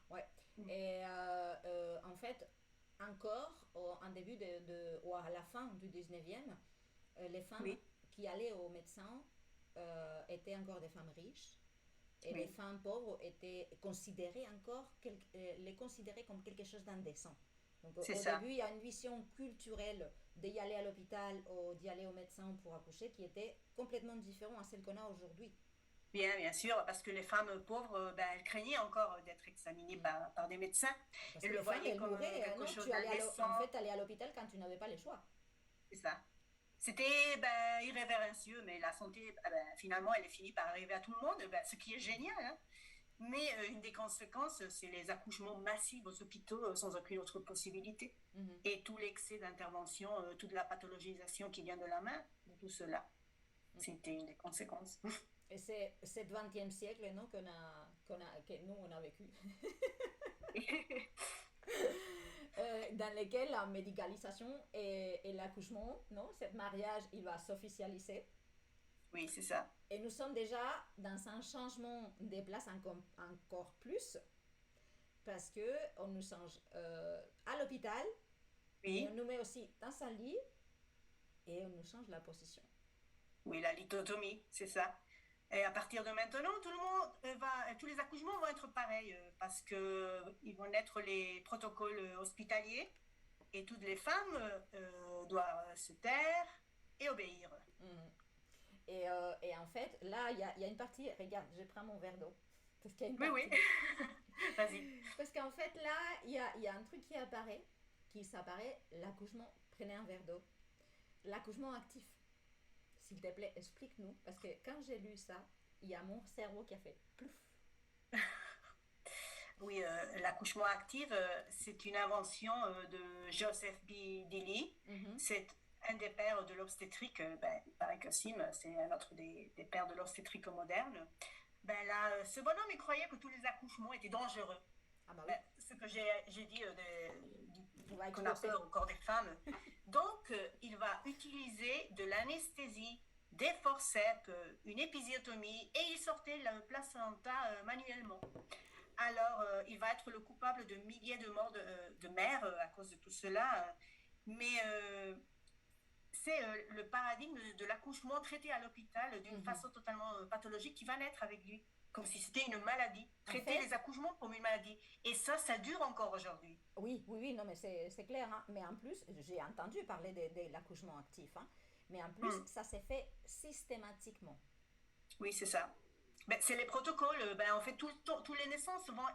Ouais. Et en fait, encore en début ou à la fin du 19e, les femmes qui allaient au médecin étaient encore des femmes riches et les femmes pauvres étaient considérées encore les considéraient comme quelque chose d'indécent. Donc au début, il y a une vision culturelle d'y aller à l'hôpital ou d'y aller au médecin pour accoucher qui était complètement différente à celle qu'on a aujourd'hui. Bien sûr, parce que les femmes pauvres, elles craignaient encore d'être examinées par des médecins. Parce que les femmes, elles mouraient, quelque chose d'indécent. En fait, aller à l'hôpital quand tu n'avais pas le choix. C'est ça. C'était irrévérencieux, mais la santé, finalement, elle est finie par arriver à tout le monde, ce qui est génial. Hein. Mais une des conséquences, c'est les accouchements massifs aux hôpitaux sans aucune autre possibilité. Et tout l'excès d'intervention, toute la pathologisation qui vient de la main, tout cela. C'était une des conséquences. Et c'est ce 20e siècle non, que nous, on a vécu. Dans lequel la médicalisation et l'accouchement, non, ce mariage, il va s'officialiser. Oui, c'est ça. Et nous sommes déjà dans un changement des places encore plus, parce qu'on nous change à l'hôpital, et on nous met aussi dans un lit, et on nous change la position. Oui, la lithotomie, c'est ça. Et à partir de maintenant, tous les accouchements vont être pareils parce qu'ils vont naître les protocoles hospitaliers et toutes les femmes doivent se taire et obéir. Et en fait, là, il y a une partie, regarde, je prends mon verre d'eau. Parce qu'il y a une partie. Oui. Vas-y. Parce qu'en fait, là, il y a un truc qui s'apparaît, l'accouchement, prenez un verre d'eau. L'accouchement actif. S'il te plaît, explique-nous, parce que quand j'ai lu ça, il y a mon cerveau qui a fait plouf. Oui, l'accouchement actif, c'est une invention de Joseph B. Dilly. C'est un des pères de l'obstétrique. Il paraît que Sim, c'est un autre des pères de l'obstétrique moderne. Ce bonhomme, il croyait que tous les accouchements étaient dangereux. Ah bah oui. Ce que j'ai dit qu'on a peur au corps des femmes. Donc, il va utiliser de l'anesthésie, des forceps, une épisiotomie, et il sortait le placenta manuellement. alors il va être le coupable de milliers de morts de mères à cause de tout cela. Mais c'est le paradigme de l'accouchement traité à l'hôpital d'une façon totalement pathologique qui va naître avec lui, comme si c'était une maladie. Traiter les accouchements comme une maladie. Et ça dure encore aujourd'hui. Oui, oui, oui, non, mais c'est clair. Hein. Mais en plus, j'ai entendu parler de l'accouchement actif. Hein. Mais en plus, ça s'est fait systématiquement. Oui, c'est ça. Ben, c'est les protocoles. Ben, en fait, tous les naissances vont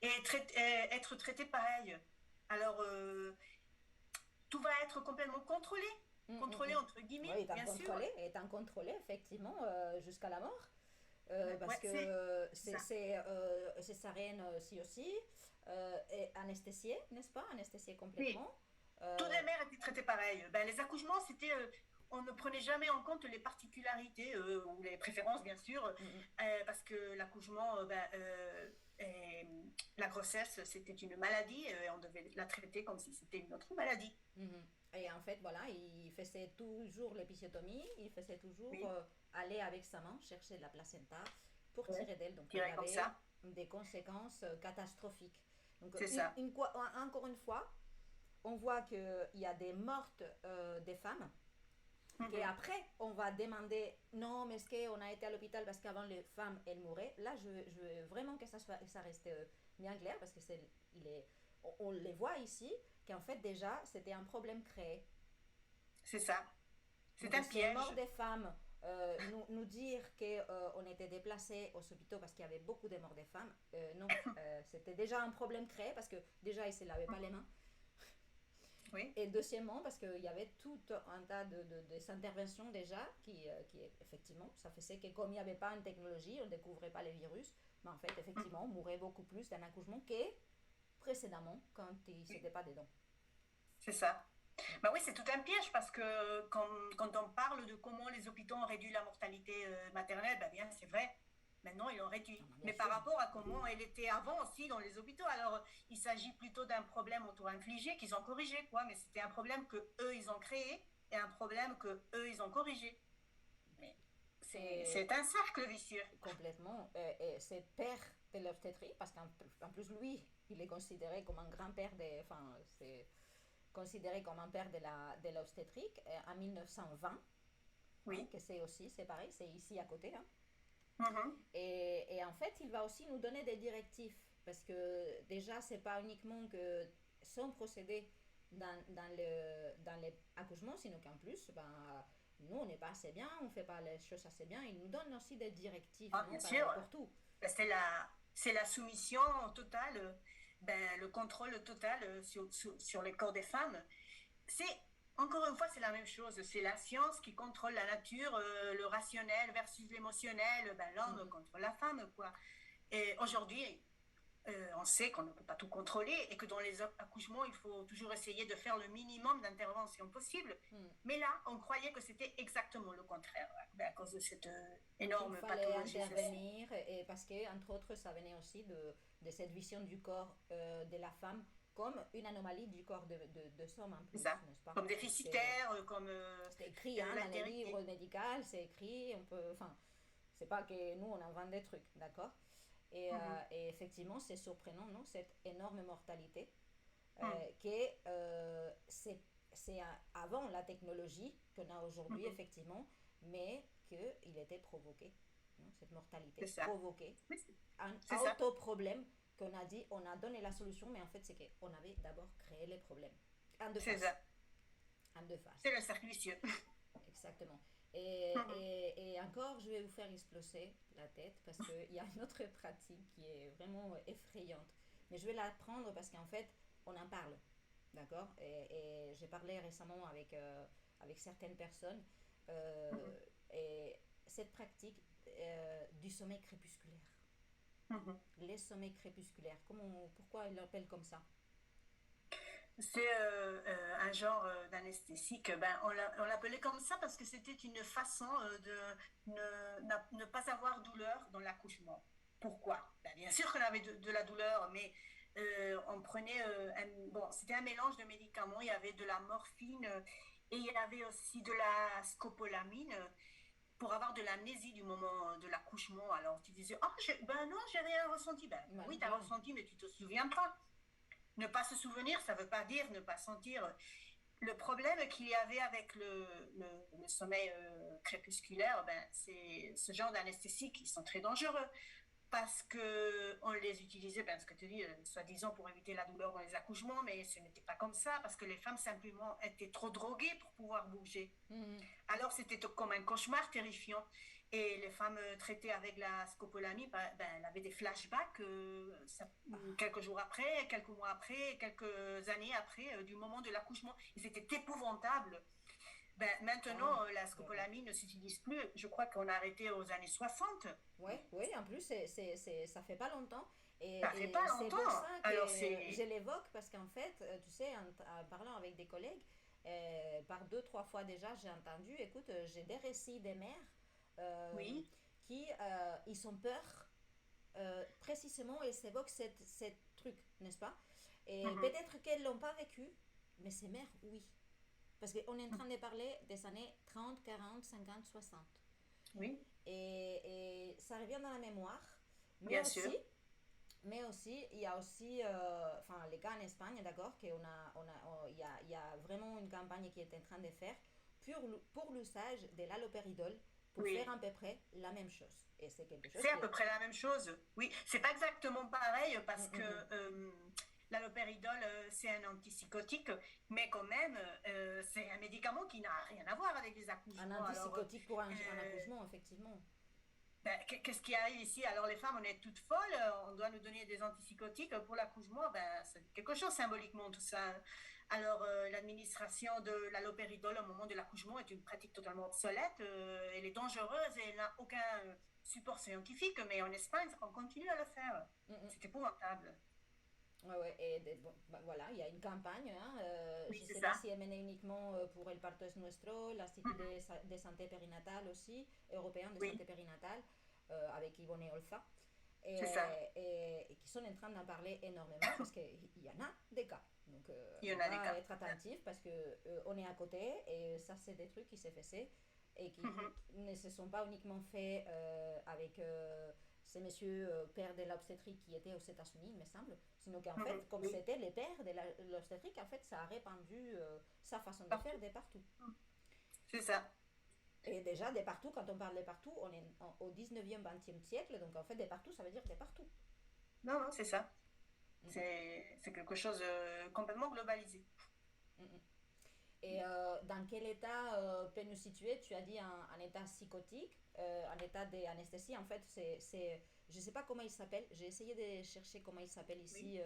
être traitées pareil. Alors, tout va être complètement contrôlé. Contrôlé, entre guillemets, oui, bien sûr. Étant contrôlé, effectivement, jusqu'à la mort. Parce que c'est césarienne aussi, et anesthésiée, n'est-ce pas? Anesthésiée complètement. Oui. Toutes les mères étaient traitées pareil. Ben, les accouchements, c'était... on ne prenait jamais en compte les particularités ou les préférences, bien sûr, parce que l'accouchement, la grossesse, c'était une maladie et on devait la traiter comme si c'était une autre maladie. Et en fait, voilà, il faisait toujours l'épisiotomie, il faisait toujours aller avec sa main chercher la placenta pour tirer d'elle. Donc, il y avait des conséquences catastrophiques. Donc, encore une fois, on voit qu'il y a des mortes des femmes. Et après, on va demander, non, mais est-ce qu'on a été à l'hôpital parce qu'avant les femmes, elles mouraient. Là, je veux vraiment que ça reste bien clair parce que on les voit ici, qu'en fait, déjà, c'était un problème créé. C'est ça. C'est un piège. Mort des femmes, nous dire qu'on était déplacés aux hôpitaux parce qu'il y avait beaucoup de morts des femmes, non, c'était déjà un problème créé parce que déjà, ils ne se lavaient pas les mains. Oui. Et deuxièmement, parce qu'il y avait tout un tas d'interventions déjà qui effectivement, ça faisait que comme il n'y avait pas une technologie, on ne découvrait pas les virus, mais en fait, effectivement, on mourait beaucoup plus d'un accouchement que précédemment quand il n'était pas dedans. C'est ça. Ben oui, c'est tout un piège parce que quand on parle de comment les hôpitaux ont réduit la mortalité maternelle, ben bien, c'est vrai. Maintenant, ils l'ont réduit. Mais par rapport à comment elle était avant aussi dans les hôpitaux, alors il s'agit plutôt d'un problème auto-infligé qu'ils ont corrigé, quoi. Mais c'était un problème que eux ils ont créé et un problème que eux ils ont corrigé. Mais c'est un cercle vicieux. Complètement. Et c'est père de l'obstétrique parce qu'en plus lui, il est considéré comme un grand-père c'est considéré comme un père de l'obstétrique en 1920. Oui. Hein, que c'est pareil, c'est ici à côté. Hein. Et en fait, il va aussi nous donner des directives parce que déjà, c'est pas uniquement que son procédé dans les accouchements, sinon qu'en plus, nous, on n'est pas assez bien, on fait pas les choses assez bien. Il nous donne aussi des directives bien sûr. Pour tout. C'est la soumission totale, le contrôle total sur les corps des femmes. Encore une fois, c'est la même chose. C'est la science qui contrôle la nature, le rationnel versus l'émotionnel, l'homme contre la femme, quoi. Et aujourd'hui, on sait qu'on ne peut pas tout contrôler et que dans les accouchements, il faut toujours essayer de faire le minimum d'intervention possible. Mais là, on croyait que c'était exactement le contraire, à cause de cette énorme pathologie. Il fallait intervenir, et parce que, entre autres, ça venait aussi de cette vision du corps de la femme comme une anomalie du corps de l'homme en plus, n'est-ce pas? Comme déficitaire, comme... c'est écrit dans les livres médicaux, c'est écrit, c'est pas que nous on invente des trucs, d'accord? Et effectivement, c'est surprenant, non? Cette énorme mortalité, c'est avant la technologie qu'on a aujourd'hui, effectivement, mais qu'il était provoqué, non? Cette mortalité provoquée, un auto-problème qu'on a dit, on a donné la solution, mais en fait, c'est qu'on avait d'abord créé les problèmes. En deux faces. C'est le cercle vicieux. Exactement. Et encore, je vais vous faire exploser la tête parce qu'il y a une autre pratique qui est vraiment effrayante. Mais je vais la prendre parce qu'en fait, on en parle. D'accord? Et j'ai parlé récemment avec certaines personnes. Et cette pratique du sommeil crépusculaire. Les sommeils crépusculaires. Pourquoi ils l'appellent comme ça? C'est un genre d'anesthésique. On l'appelait comme ça parce que c'était une façon de ne pas avoir douleur dans l'accouchement. Pourquoi? Bien sûr qu'on avait de la douleur, mais on prenait... c'était un mélange de médicaments. Il y avait de la morphine et il y avait aussi de la scopolamine pour avoir de l'amnésie du moment de l'accouchement. Alors tu disais, ah, ben non, j'ai rien ressenti. Ben oui, tu as ressenti, mais tu te souviens pas. Ne pas se souvenir, ça veut pas dire ne pas sentir. Le problème qu'il y avait avec le sommeil crépusculaire, ben, c'est ce genre d'anesthésies qui sont très dangereux parce qu'on les utilisait, ben, ce que tu dis, soi-disant pour éviter la douleur dans les accouchements, mais ce n'était pas comme ça parce que les femmes simplement étaient trop droguées pour pouvoir bouger. Alors c'était comme un cauchemar terrifiant. Et les femmes traitées avec la scopolamine, ben, elles avaient des flashbacks quelques jours après, quelques mois après, quelques années après, du moment de l'accouchement. Et c'était épouvantable. Ben, maintenant, la scopolamine ne s'utilise plus. Je crois qu'on a arrêté aux années 60. Oui, en plus, ça fait pas longtemps. Ça fait pas c'est longtemps. pour ça que Alors, je l'évoque, parce qu'en fait, tu sais, en parlant avec des collègues, par 2, 3 fois déjà, j'ai entendu, écoute, j'ai des récits des mères oui. qui ils ont peur, précisément, et s'évoquent cette truc, n'est-ce pas? Et peut-être qu'elles l'ont pas vécu, mais ces mères, oui. Parce qu'on est en train de parler des années 30, 40, 50, 60. Oui. Et ça revient dans la mémoire. Bien sûr. Mais aussi, il y a aussi, enfin, les cas en Espagne, d'accord, qu'il y a vraiment une campagne qui est en train de faire pour l'usage de l'halopéridol pour faire à peu près la même chose. Et c'est quelque chose. C'est à peu près la même chose. Oui, c'est pas exactement pareil parce que l'halopéridol, c'est un antipsychotique, mais quand même, c'est un médicament qui n'a rien à voir avec les accouchements. Un antipsychotique pour un accouchement, effectivement. Ben, qu'est-ce qui arrive ici? Alors les femmes, on est toutes folles, on doit nous donner des antipsychotiques pour l'accouchement, ben, c'est quelque chose symboliquement tout ça. Alors l'administration de l'halopéridol au moment de l'accouchement est une pratique totalement obsolète, elle est dangereuse et elle n'a aucun support scientifique, mais en Espagne, on continue à le faire. C'est épouvantable. Ouais, et bon, voilà, il y a une campagne, hein, oui, je ne sais pas si elle est menée uniquement pour El Parto es Nuestro, l'Institut de santé périnatale aussi, européen de santé périnatale, avec Yvonne Olfa, et qui sont en train d'en parler énormément parce qu'il y en a des cas. Donc, on va être attentif parce qu'on est à côté et ça, c'est des trucs qui se faisaient et qui ne se sont pas uniquement faits avec ces messieurs pères de l'obstétrique qui étaient aux États-Unis, il me semble, sinon qu'en fait, comme c'était les pères de l'obstétrique, en fait, ça a répandu sa façon de faire de partout. C'est ça. Et déjà, de partout, quand on parle de partout, on est au 19e, 20e siècle, donc en fait, de partout, ça veut dire de partout. Non, c'est ça. C'est quelque chose de complètement globalisé. Et dans quel état peut nous situer? Tu as dit un état psychotique, un état d'anesthésie. En fait, je ne sais pas comment il s'appelle. J'ai essayé de chercher comment il s'appelle ici.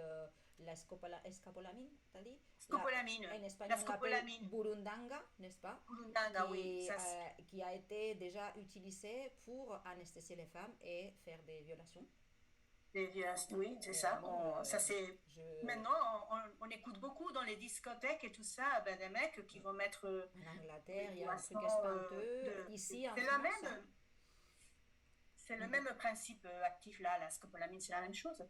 La scopolamine, t'as dit? Scopolamine. En espagnol, on l'appelle burundanga, n'est-ce pas? Burundanga, oui. Qui a été déjà utilisé pour anesthésier les femmes et faire des violations. Oui, c'est ça. Maintenant, on écoute beaucoup dans les discothèques et tout ça, ben, des mecs qui vont mettre. En Angleterre, il y a un truc espanteux. Ici, en France. C'est le même principe actif là, la scopolamine, c'est la même chose.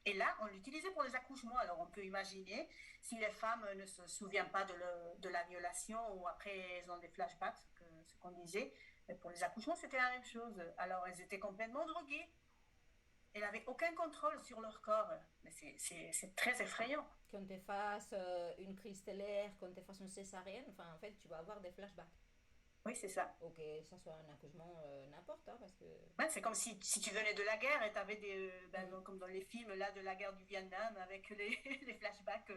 Et là, on l'utilisait pour les accouchements. Alors, on peut imaginer si les femmes ne se souviennent pas de la violation ou après elles ont des flashbacks, ce qu'on disait. Mais pour les accouchements, c'était la même chose. Alors, elles étaient complètement droguées. Elles n'avaient aucun contrôle sur leur corps. Mais c'est très effrayant. Qu'on te fasse une crise stellaire, qu'on te fasse une césarienne, enfin, en fait, tu vas avoir des flashbacks. Oui, c'est ça. Ou que ça soit un accouchement n'importe, hein, parce que... Ouais, c'est comme si tu venais de la guerre et tu avais comme dans les films là, de la guerre du Vietnam, avec les flashbacks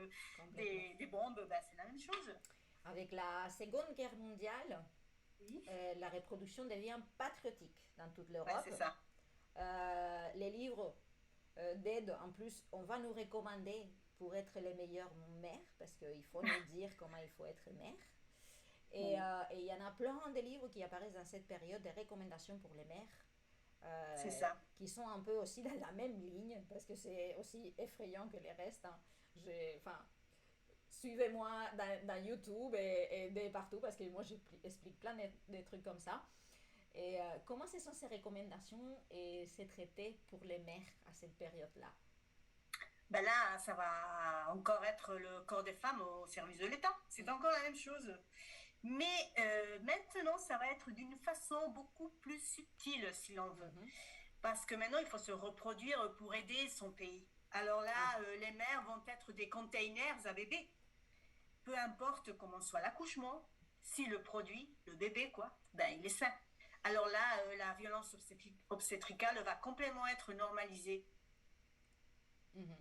des bombes, ben, c'est la même chose. Avec la Seconde Guerre mondiale, la reproduction devient patriotique dans toute l'Europe. Ouais, c'est ça. Les livres d'aide, en plus, on va nous recommander pour être les meilleures mères, parce qu'il faut nous dire comment il faut être mère. Et il y en a plein de livres qui apparaissent dans cette période, des recommandations pour les mères, c'est ça. qui sont un peu aussi dans la même ligne, parce que c'est aussi effrayant que les restes. Hein. Suivez-moi dans YouTube et de partout, parce que moi j'explique plein de trucs comme ça. Et comment ce sont ces recommandations et ces traités pour les mères à cette période-là? Ben là, ça va encore être le corps des femmes au service de l'État. C'est encore la même chose. Mais maintenant, ça va être d'une façon beaucoup plus subtile, si l'on veut. Parce que maintenant, il faut se reproduire pour aider son pays. Alors là, les mères vont être des containers à bébés. Peu importe comment soit l'accouchement, si le produit, le bébé, quoi, ben, il est sain. Alors là, la violence obstétricale va complètement être normalisée. Mhm.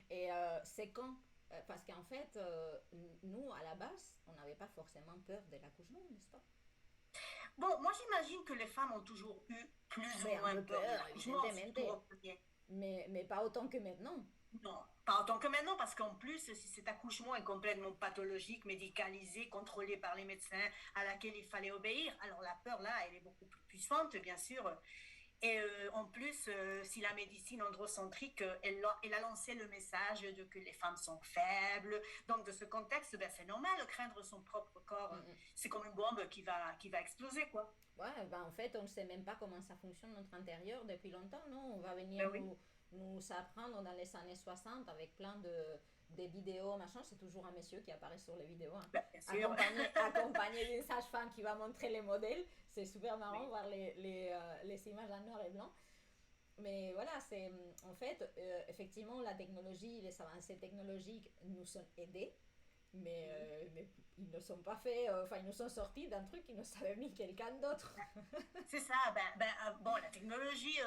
Et c'est quand parce qu'en fait, nous, à la base, on n'avait pas forcément peur de l'accouchement, n'est-ce pas? Bon, moi j'imagine que les femmes ont toujours eu plus ou Mais un moins peu peur de peur, l'accouchement, surtout évidemment, au premier. mais pas autant que maintenant. Non, pas autant que maintenant, parce qu'en plus, si cet accouchement est complètement pathologique, médicalisé, contrôlé par les médecins, à laquelle il fallait obéir, alors la peur là, elle est beaucoup plus puissante, bien sûr. Et en plus, si la médecine androcentrique, elle a lancé le message de que les femmes sont faibles, donc de ce contexte, ben, c'est normal de craindre son propre corps. Mm-mm. C'est comme une bombe qui va exploser, quoi. Ouais, ben en fait, on ne sait même pas comment ça fonctionne notre intérieur depuis longtemps, non? On va venir Ben oui, nous apprendre dans les années 60 avec plein de vidéos, machin. C'est toujours un monsieur qui apparaît sur les vidéos, hein. ben, bien sûr. Accompagné d'une sage-femme qui va montrer les modèles. C'est super marrant Oui, voir les images en noir et blanc. Mais voilà, c'est en fait, effectivement, la technologie, les avancées technologiques nous ont aidés, mais ils ne sont pas faits, enfin, ils nous sont sortis d'un truc qui nous avait mis quelqu'un d'autre. c'est ça. Bon, la technologie,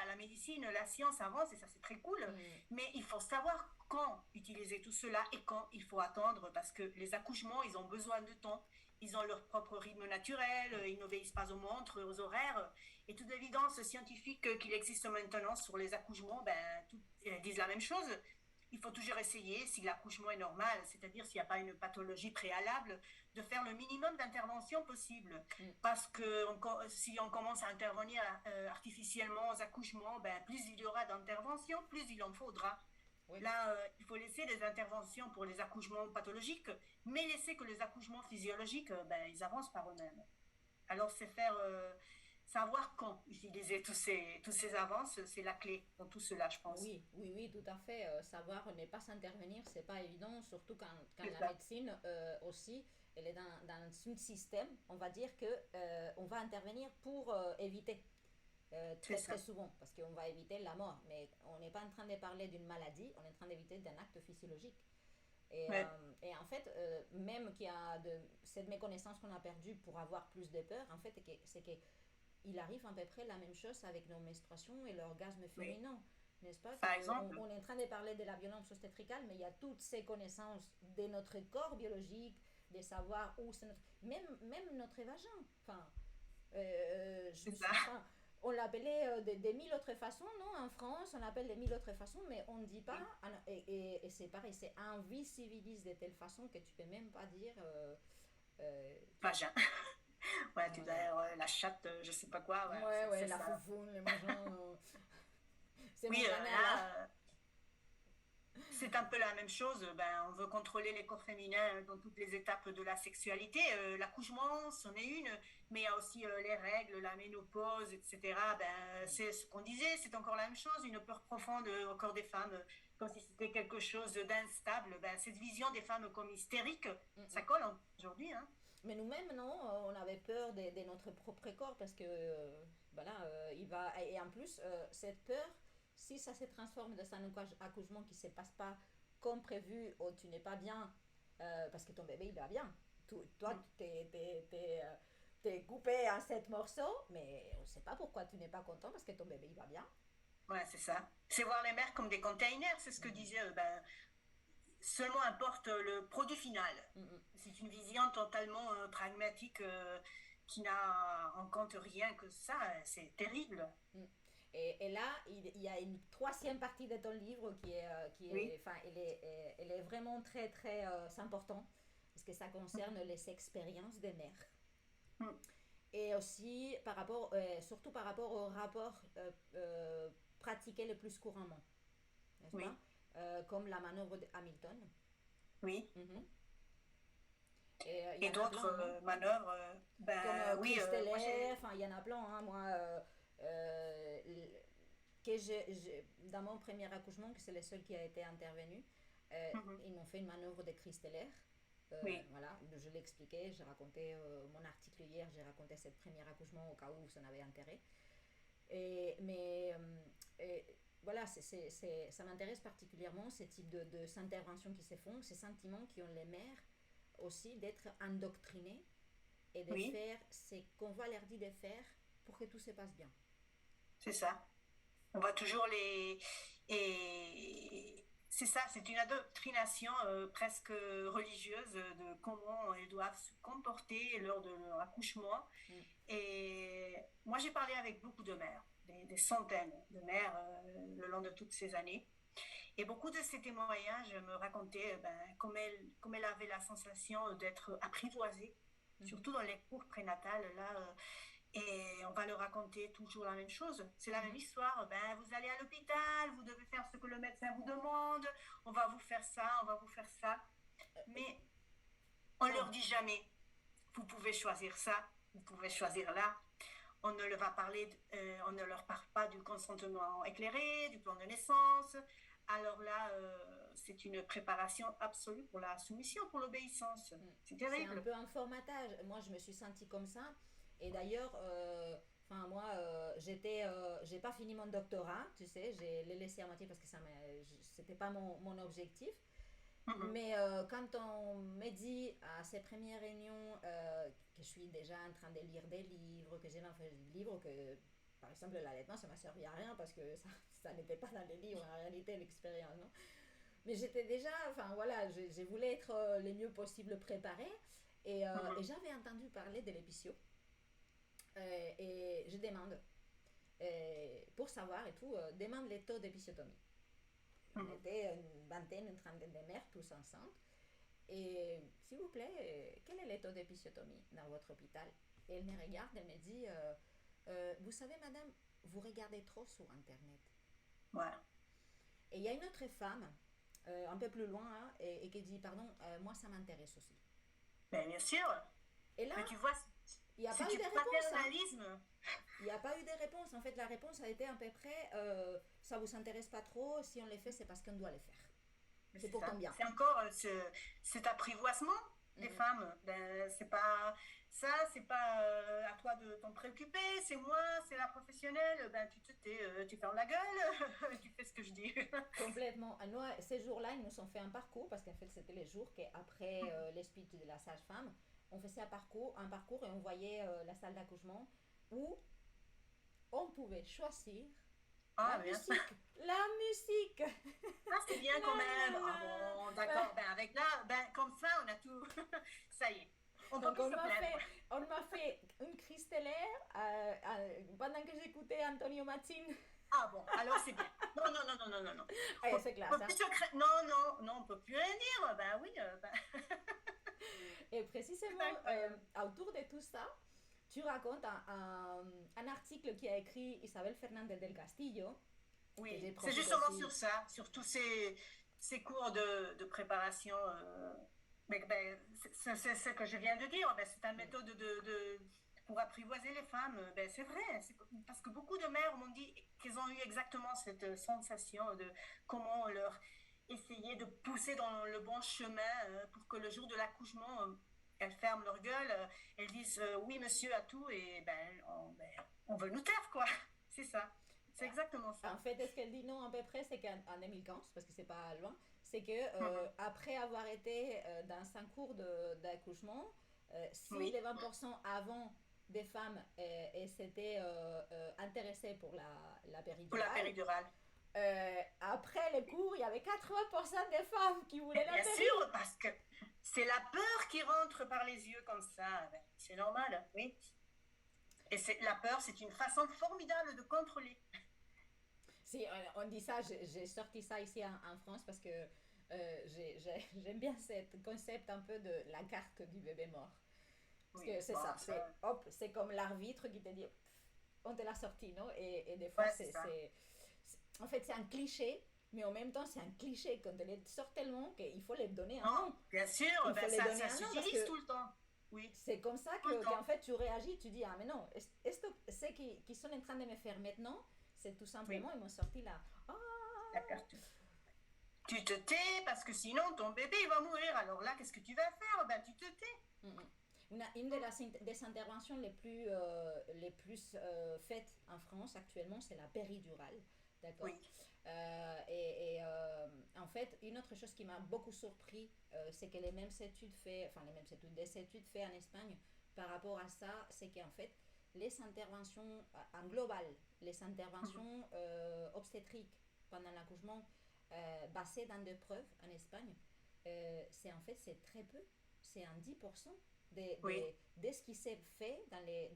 la médecine, la science avance et ça c'est très cool. Mm, Mais il faut savoir quand utiliser tout cela et quand il faut attendre parce que les accouchements, ils ont besoin de temps. Ils ont leur propre rythme naturel, mm. ils n'obéissent pas aux montres, aux horaires. Et toute évidence scientifique qu'il existe maintenant sur les accouchements, ben, disent la même chose. Il faut toujours essayer, si l'accouchement est normal, c'est-à-dire s'il n'y a pas une pathologie préalable, de faire le minimum d'intervention possible. Mm. Parce que si on commence à intervenir artificiellement aux accouchements, ben, plus il y aura d'interventions, plus il en faudra. Oui. Là, il faut laisser des interventions pour les accouchements pathologiques, mais laisser que les accouchements physiologiques, ben, ils avancent par eux-mêmes. Alors, c'est faire savoir quand utiliser tous ces avances, c'est la clé dans tout cela, je pense. Oui, oui, oui, tout à fait. Savoir ne pas s'intervenir, c'est pas évident, surtout quand C'est la ça. médecine aussi, elle est dans un système, on va dire que on va intervenir pour éviter C'est très ça. très souvent, parce qu'on va éviter la mort, mais on n'est pas en train de parler d'une maladie, on est en train d'éviter d'un acte physiologique. Ouais. Et en fait, même qu'il y a cette méconnaissance qu'on a perdue pour avoir plus de peur, en fait, c'est que il arrive à peu près la même chose avec nos menstruations et l'orgasme Oui. féminin. N'est-ce pas? C'est Par qu'on exemple, on est en train de parler de la violence obstétricale, mais il y a toutes ces connaissances de notre corps biologique, de savoir où c'est notre. Même notre vagin. Enfin, c'est ça. enfin, on l'appelait de mille autres façons, non? En France, on l'appelle de mille autres façons, mais on ne dit pas. Oui. Et c'est pareil, c'est invisibilisé de telle façon que tu peux même pas dire. Euh, Vagin. Ouais, tu comment dois, dire? la chatte, je sais pas quoi, ouais, Ouais, ouais, c'est la ça. foufoune, le machin. C'est mon Oui, grand-mère là. là, c'est un peu la même chose. Ben, on veut contrôler les corps féminins dans toutes les étapes de la sexualité. L'accouchement, c'en est une, mais il y a aussi les règles, la ménopause, etc. Ben, c'est ce qu'on disait, c'est encore la même chose, une peur profonde au corps des femmes, comme si c'était quelque chose d'instable. Ben, cette vision des femmes comme hystériques, Mm, ça mm. colle aujourd'hui, hein. Mais nous-mêmes, non, on avait peur de notre propre corps parce que, voilà, il va. Et en plus, cette peur, si ça se transforme dans un accouchement qui ne se passe pas comme prévu, ou tu n'es pas bien, parce que ton bébé, il va bien. Toi, Mm. t'es coupé en 7 morceaux, mais on ne sait pas pourquoi tu n'es pas content parce que ton bébé, il va bien. Ouais, c'est ça. C'est voir les mères comme des containers, c'est ce que Mhm. disait ben, seulement importe le produit final. Mhm. C'est une vision totalement pragmatique qui n'a en compte rien que ça. C'est terrible. Mm. Et là, il y a une troisième partie de ton livre Oui. enfin, elle est vraiment très, très important parce que ça concerne les expériences des mères. Mm. Et aussi, surtout par rapport aux rapports pratiqués le plus couramment, n'est-ce pas? Oui. Comme la manœuvre de Hamilton. Oui. Mhm. Et il y Et en a d'autres plein, non? manœuvres, Comme ben oui, moi Christeller, j'ai. enfin, il y en a plein, hein, moi. Euh, que dans mon premier accouchement, que c'est le seul qui a été intervenu, Mhm. ils m'ont fait une manœuvre de Christeller. Oui, Voilà, je l'ai expliqué, j'ai raconté mon article hier, j'ai raconté cette première accouchement au cas où ça en avait intérêt. Mais voilà, ça m'intéresse particulièrement ces types de interventions qui se font, ces sentiments qui ont les mères aussi d'être endoctrinés et de oui, faire ce qu'on va leur dire de faire pour que tout se passe bien. c'est ça. On va toujours les... Et c'est ça, c'est une indoctrination presque religieuse de comment elles doivent se comporter lors de leur accouchement. Mm. Et moi, j'ai parlé avec beaucoup de mères, des centaines de mères le long de toutes ces années. Et beaucoup de ces témoignages me racontaient comme elle avait la sensation d'être apprivoisée, Mhm. surtout dans les cours prénatales. Là, et on va leur raconter toujours la même chose. C'est la même Mhm. histoire. Ben, vous allez à l'hôpital, vous devez faire ce que le médecin vous demande, on va vous faire ça, on va vous faire ça. Mais on leur Pardon. dit jamais, vous pouvez choisir ça, vous pouvez choisir là. On ne, leur va parler, on ne leur parle pas du consentement éclairé, du plan de naissance. Alors là, c'est une préparation absolue pour la soumission, pour l'obéissance. Mm. C'est C'est un terrible. peu un formatage. Moi, je me suis sentie comme ça. Et d'ailleurs, enfin moi, j'ai pas fini mon doctorat, tu sais, j'ai l'ai laissé à moitié parce que c'était pas mon objectif. Mhm. Mais quand on me dit à ces premières réunions que je suis déjà en train de lire des livres, que j'ai fait des livres, que par exemple l'allaitement ça m'a servi à rien parce que ça n'était pas dans les livres en réalité l'expérience, non? Mais j'étais déjà, enfin voilà, je voulais être le mieux possible préparée et Mhm. j'avais entendu parler de l'épicio et je demande, pour savoir et tout, demande les taux d'épisiotomie. On Mhm. était une vingtaine, une trentaine de mères tous ensemble. Et s'il vous plaît, quel est le taux d'épisiotomie dans votre hôpital? Et elle me regarde, elle me dit, vous savez madame, vous regardez trop sur internet. Voilà. Et il y a une autre femme, un peu plus loin, hein, et qui dit, pardon, moi ça m'intéresse aussi. Ben, bien sûr. Et là, Mais tu vois, il n'y a c'est pas eu du de réponse, hein. paternalisme. Il n'y a pas eu de réponse. En fait, la réponse a été à peu près, ça vous intéresse pas trop, si on les fait, c'est parce qu'on doit les faire. Mais C'est c'est pour ça. ton bien. C'est encore cet apprivoisement des Mhm. femmes. Ben, c'est pas ça, c'est pas à toi de t'en préoccuper, c'est moi, c'est la professionnelle. Ben, tu te tais, tu fermes la gueule, tu fais ce que je dis. Complètement. Nous, ces jours-là, ils nous ont fait un parcours, parce qu'en fait, c'était les jours qu'après les speeches de la sage-femme, on faisait un parcours et on voyait la salle d'accouchement où on pouvait choisir la Ah, bien. musique. La musique. Ah, c'est bien La, quand même. la, Ah bon, d'accord. la. Ben, avec là, ben, comme ça, on a tout. Ça y est. On peut Donc plus se plaindre. on m'a fait une crise stellaire pendant que j'écoutais Antonio Machin. Ah bon, alors c'est bien. Non, non, non, non, non, non, non. Allez, c'est On classe, peut hein. plus non, non, non, on peut plus rien dire. Ben oui, ben, Et c'est précisément, incroyable. autour de tout ça, tu racontes un article qui a écrit Isabel Fernández del Castillo, que je Oui, c'est profite justement sur aussi. ça, sur tous ces cours de préparation. Mais ben, c'est ce que je viens de dire. Ben, c'est une méthode pour apprivoiser les femmes. Ben, c'est vrai, parce que beaucoup de mères m'ont dit qu'elles ont eu exactement cette sensation de comment on leur essayait de pousser dans le bon chemin pour que le jour de l'accouchement, elles ferment leur gueule, elles disent oui monsieur à tout et on veut nous taire quoi. C'est ça. C'est exactement ça. En fait, ce qu'elle dit non à peu près, c'est qu'en 2015, parce que c'est pas loin, c'est que Mhm. après avoir été dans un cours d'accouchement, si Oui, les 20% avant des femmes s'étaient intéressées pour la pour la péridurale, péridurale. après les cours, il y avait 80% des femmes qui voulaient Mais la bien péri. sûr, parce que c'est la peur qui rentre par les yeux comme ça. Ben, c'est normal, oui. Et la peur, c'est une façon formidable de contrôler. Si on dit ça, j'ai sorti ça ici en France parce que j'aime bien ce concept un peu de la carte du bébé mort. Parce Oui, que c'est bon, ça, ça, c'est comme l'arbitre qui te dit, on te l'a sorti, non? Et des fois, ouais, c'est ça. en fait, c'est un cliché, mais en même temps, c'est un cliché qu'on te les sort tellement qu'il faut les donner un Non, nom. bien sûr, Il faut ben les donner ça un nom parce s'utilise que tout le temps. Oui, c'est comme ça tout le qu'en temps. fait, tu réagis, tu dis, ah, mais non, est-ce que ce qui sont en train de me faire maintenant, c'est tout Oui, simplement, ils m'ont sorti là. Ah, la carte. tu te tais parce que sinon ton bébé il va mourir. Alors là, qu'est-ce que tu vas faire? Ben, tu te tais. Une des interventions les plus faites en France actuellement, c'est la péridurale. D'accord. Oui. En fait, une autre chose qui m'a beaucoup surpris, c'est que les mêmes études faites, enfin les mêmes études, des études faites en Espagne par rapport à ça, c'est qu'en fait, les interventions en global, les interventions obstétriques pendant l'accouchement basées dans des preuves en Espagne, c'est en fait c'est très peu, c'est un 10% Oui. de ce qui s'est fait dans les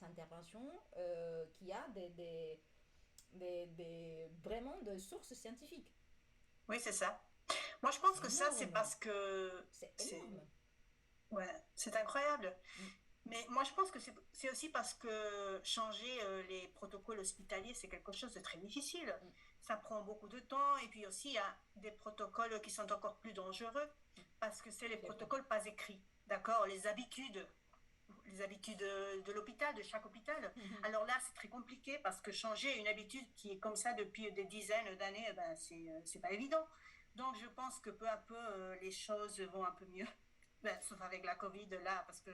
interventions qui a vraiment de sources scientifiques. Oui, c'est ça. Moi, je pense C'est que ça, c'est énorme. parce que C'est c'est énorme. ouais, c'est incroyable. Mm, Mais moi, je pense que c'est aussi parce que changer les protocoles hospitaliers, c'est quelque chose de très difficile. mm, Ça prend beaucoup de temps. Et puis aussi, il y a des protocoles qui sont encore plus dangereux mm. parce que c'est les C'est vrai. protocoles pas écrits. D'accord? Les habitudes de l'hôpital, de chaque hôpital. Mhm. Alors là, c'est très compliqué parce que changer une habitude qui est comme ça depuis des dizaines d'années, ben, c'est pas évident. Donc, je pense que peu à peu, les choses vont un peu mieux. Ben, sauf avec la Covid, là, parce que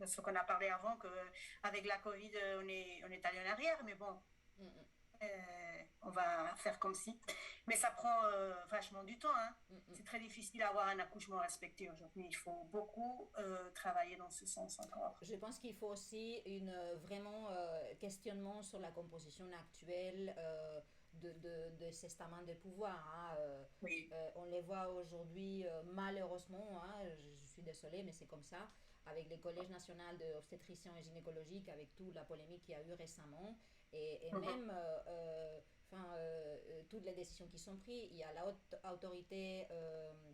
ce qu'on a parlé avant, qu'avec la Covid, on est allé en arrière, mais bon, Mm, mm, on va faire comme si. Mais ça prend vachement du temps. Hein. mm, mm. C'est très difficile d'avoir un accouchement respecté aujourd'hui. Il faut beaucoup travailler dans ce sens encore. Je pense qu'il faut aussi une vraiment questionnement sur la composition actuelle de ces stamens de pouvoir. Hein. Oui. On les voit aujourd'hui malheureusement, hein, je suis désolée, mais c'est comme ça, avec le Collège national d'obstétriciens et gynécologiques, avec toute la polémique qu'il y a eu récemment, et Mhm. même toutes les décisions qui sont prises. Il y a la haute autorité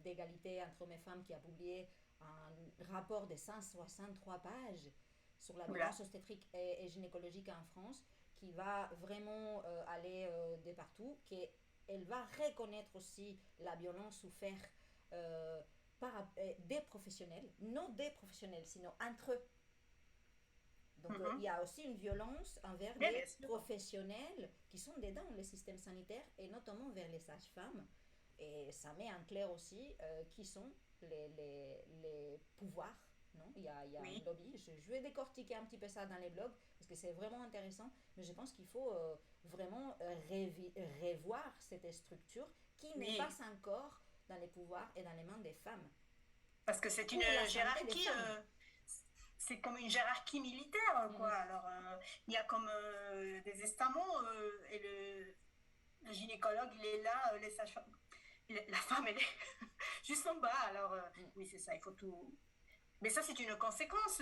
d'égalité entre hommes et femmes qui a publié un rapport de 163 pages sur la Oula. violence obstétrique et gynécologique en France qui va vraiment aller de partout, qu'elle va reconnaître aussi la violence soufferte des professionnels, non des professionnels, sinon entre eux. Donc il Mhm. y a aussi une violence envers Bien, les bien sûr. professionnels qui sont dedans le système sanitaire et notamment vers les sages-femmes. Et ça met en clair aussi qui sont les pouvoirs. Non, il y a un Oui. lobby. Je vais décortiquer un petit peu ça dans les blogs parce que c'est vraiment intéressant. Mais je pense qu'il faut vraiment revoir cette structure qui n'est pas Oui. encore dans les pouvoirs et dans les mains des femmes Parce que c'est une pour la santé des hiérarchie, femmes. c'est comme une hiérarchie militaire, Mm quoi. -hmm. Alors, il y a comme des estaments et le gynécologue, il est là, les sages-femmes. La femme, elle est juste en bas. Alors, Mm. oui, c'est ça, il faut tout. Mais ça, c'est une conséquence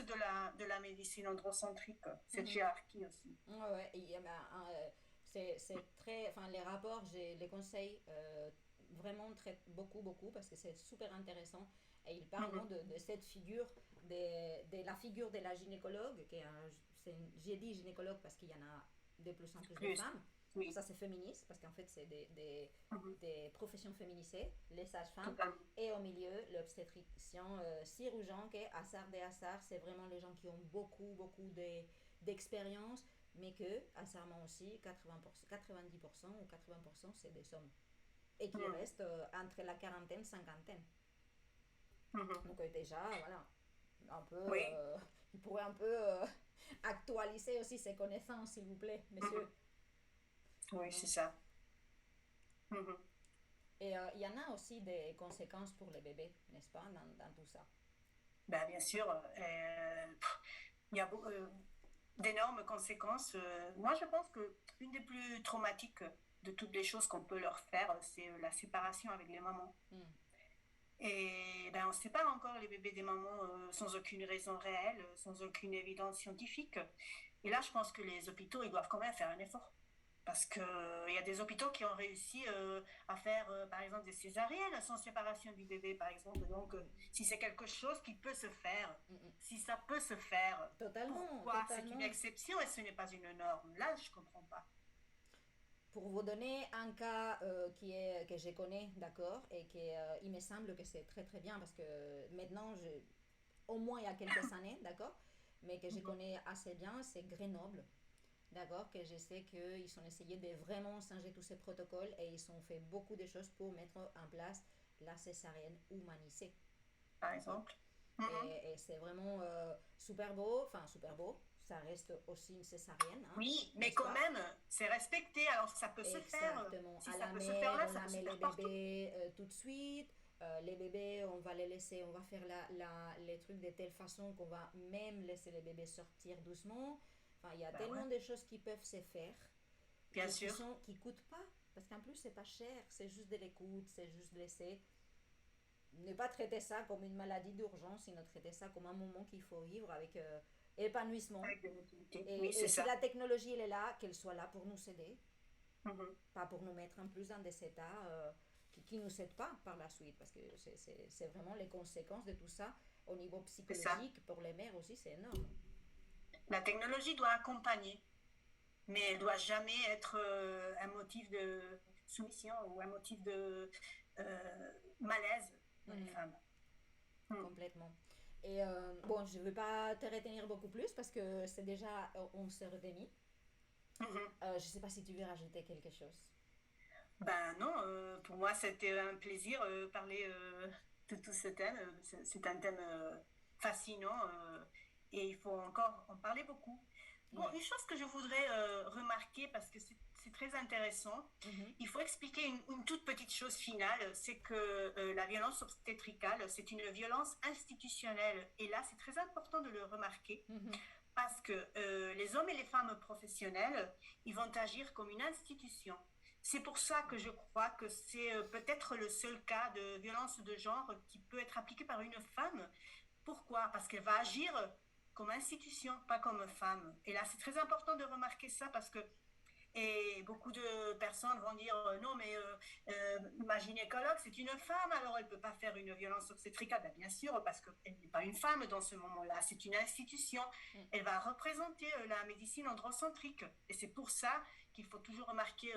de la médecine androcentrique, Mm cette -hmm. hiérarchie aussi. Ouais, ouais. Et, c'est très. Enfin, les rapports, j'ai les conseils vraiment très, beaucoup, beaucoup, parce que c'est super intéressant. Et ils parlent non, Mhm. de cette figure, de la figure de la gynécologue, qui est j'ai dit gynécologue parce qu'il y en a de plus en plus de Plus, femmes. oui. Ça, c'est féministe, parce qu'en fait, c'est Mhm. des professions féminisées, les sages-femmes, Totalement. et au milieu, l'obstétricien chirurgien, qui est hasard des hasards, c'est vraiment les gens qui ont beaucoup, beaucoup d'expérience, mais que, hasardement aussi, 80%, 90% ou 80%, c'est des hommes. Et qui Mhm. restent entre la quarantaine, cinquantaine. Mhm. Donc déjà, voilà, un peu, Oui. il pourrait un peu actualiser aussi ses connaissances, s'il vous plaît, Mhm. messieurs. Oui, c'est Non. ça. Mhm. Et il y en a aussi des conséquences pour les bébés, n'est-ce pas, dans tout ça. Ben, bien sûr, il y a d'énormes conséquences. Moi, je pense que une des plus traumatiques de toutes les choses qu'on peut leur faire, c'est la séparation avec les mamans. Mm. Et ben, on sépare encore les bébés des mamans sans aucune raison réelle, sans aucune évidence scientifique. Et là, je pense que les hôpitaux, ils doivent quand même faire un effort. Parce qu'il y a des hôpitaux qui ont réussi à faire, par exemple, des césariennes sans séparation du bébé, par exemple. Donc, si c'est quelque chose qui peut se faire, Mm, mm. si ça peut se faire, Totalement, pourquoi c'est une totalement. exception et ce n'est pas une norme? Là, je ne comprends pas. Pour vous donner un cas que je connais, d'accord, et il me semble que c'est très très bien parce que maintenant, au moins il y a quelques années, d'accord, mais que je Mhm. connais assez bien, c'est Grenoble. d'accord, que je sais qu'ils ont essayé de vraiment changer tous ces protocoles et ils ont fait beaucoup de choses pour mettre en place la césarienne humanisée, par d'accord. exemple. Mhm. Et c'est vraiment super beau, enfin super beau, ça reste aussi une césarienne, hein, Oui, mais n'est-ce quand pas? même, c'est respecté. Alors, ça peut se faire. Exactement. Si À ça la peut se faire mère, là, on ça peut se la les faire partout. bébés tout de suite. Les bébés, on va les laisser, on va faire les trucs de telle façon qu'on va même laisser les bébés sortir doucement. Enfin, il y a Ben ouais, tellement de choses qui peuvent se faire bien sûr. qui coûtent pas. Parce qu'en plus, c'est pas cher, c'est juste de l'écoute, c'est juste laisser. Ne pas traiter ça comme une maladie d'urgence, mais traiter ça comme un moment qu'il faut vivre avec épanouissement. Avec des activités. Oui, Et c'est si ça. la technologie elle est là, qu'elle soit là pour nous aider, Mhm. pas pour nous mettre en plus dans des états qui ne nous aident pas par la suite, parce que c'est vraiment les conséquences de tout ça au niveau C'est ça. psychologique pour les mères aussi, c'est énorme. La technologie doit accompagner, mais elle doit jamais être un motif de soumission ou un motif de malaise pour les Mhm, femmes. Mhm. complètement. Et bon, je ne veux pas te retenir beaucoup plus parce que c'est déjà 11h30. Mhm. Je ne sais pas si tu veux rajouter quelque chose. Ben non, pour moi c'était un plaisir parler de tout ce thème. C'est un thème fascinant et il faut encore en parler beaucoup. Bon, Oui. une chose que je voudrais remarquer parce que c'est très intéressant, Mhm, il faut expliquer une toute petite chose finale, c'est que la violence obstétricale, c'est une violence institutionnelle et là c'est très important de le remarquer mhm, parce que les hommes et les femmes professionnels, ils vont agir comme une institution. C'est pour ça que je crois que c'est peut-être le seul cas de violence de genre qui peut être appliqué par une femme. Pourquoi? Parce qu'elle va agir comme institution, pas comme femme. Et là, c'est très important de remarquer ça parce que et beaucoup de personnes vont dire non, mais ma gynécologue, c'est une femme, alors elle ne peut pas faire une violence obstétricale. Ben, bien sûr, parce qu'elle n'est pas une femme dans ce moment-là, c'est une institution. mm. Elle va représenter la médecine androcentrique. Et c'est pour ça qu'il faut toujours remarquer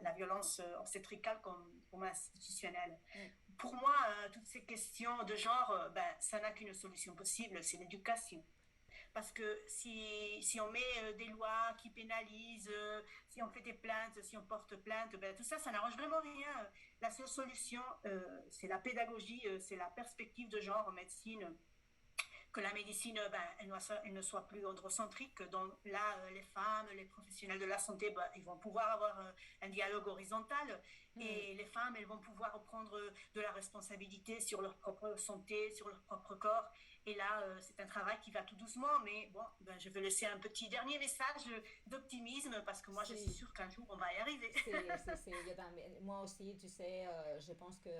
la violence obstétricale comme institutionnelle. Mm. Pour moi, toutes ces questions de genre, ça n'a qu'une solution possible, c'est l'éducation. Parce que si on met des lois qui pénalisent, si on fait des plaintes, si on porte plainte, ben, tout ça, ça n'arrange vraiment rien. La seule solution, c'est la pédagogie, c'est la perspective de genre en médecine, que la médecine, elle ne soit plus androcentrique. Donc là, les femmes, les professionnels de la santé, ils vont pouvoir avoir un dialogue horizontal Mm. et les femmes, elles vont pouvoir prendre de la responsabilité sur leur propre santé, sur leur propre corps. Et là, c'est un travail qui va tout doucement, mais bon, je vais laisser un petit dernier message d'optimisme parce que moi, je suis Si, sûre qu'un jour, on va y arriver. moi aussi, tu sais, je pense qu'il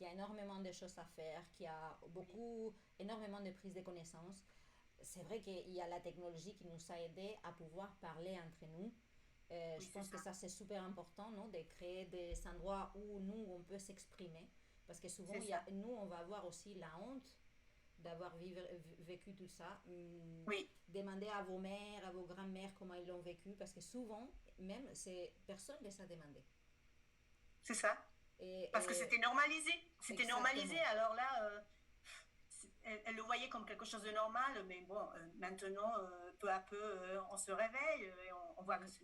y a énormément de choses à faire, qu'il y a énormément de prise de connaissances. C'est vrai qu'il y a la technologie qui nous a aidés à pouvoir parler entre nous. Oui, Je c'est pense que ça. ça, c'est super important, non, de créer des endroits où nous, on peut s'exprimer. Parce que souvent, C'est ça. nous, on va avoir aussi la honte d'avoir vécu tout ça. Oui, Demandez à vos mères, à vos grands-mères comment ils l'ont vécu, parce que souvent, même, c'est personne ne les a demandé. c'est ça. Parce que Et c'était normalisé. C'était normalisé. exactement. Alors là, elle le voyait comme quelque chose de normal, mais bon, maintenant, peu à peu, on se réveille et on voit que ce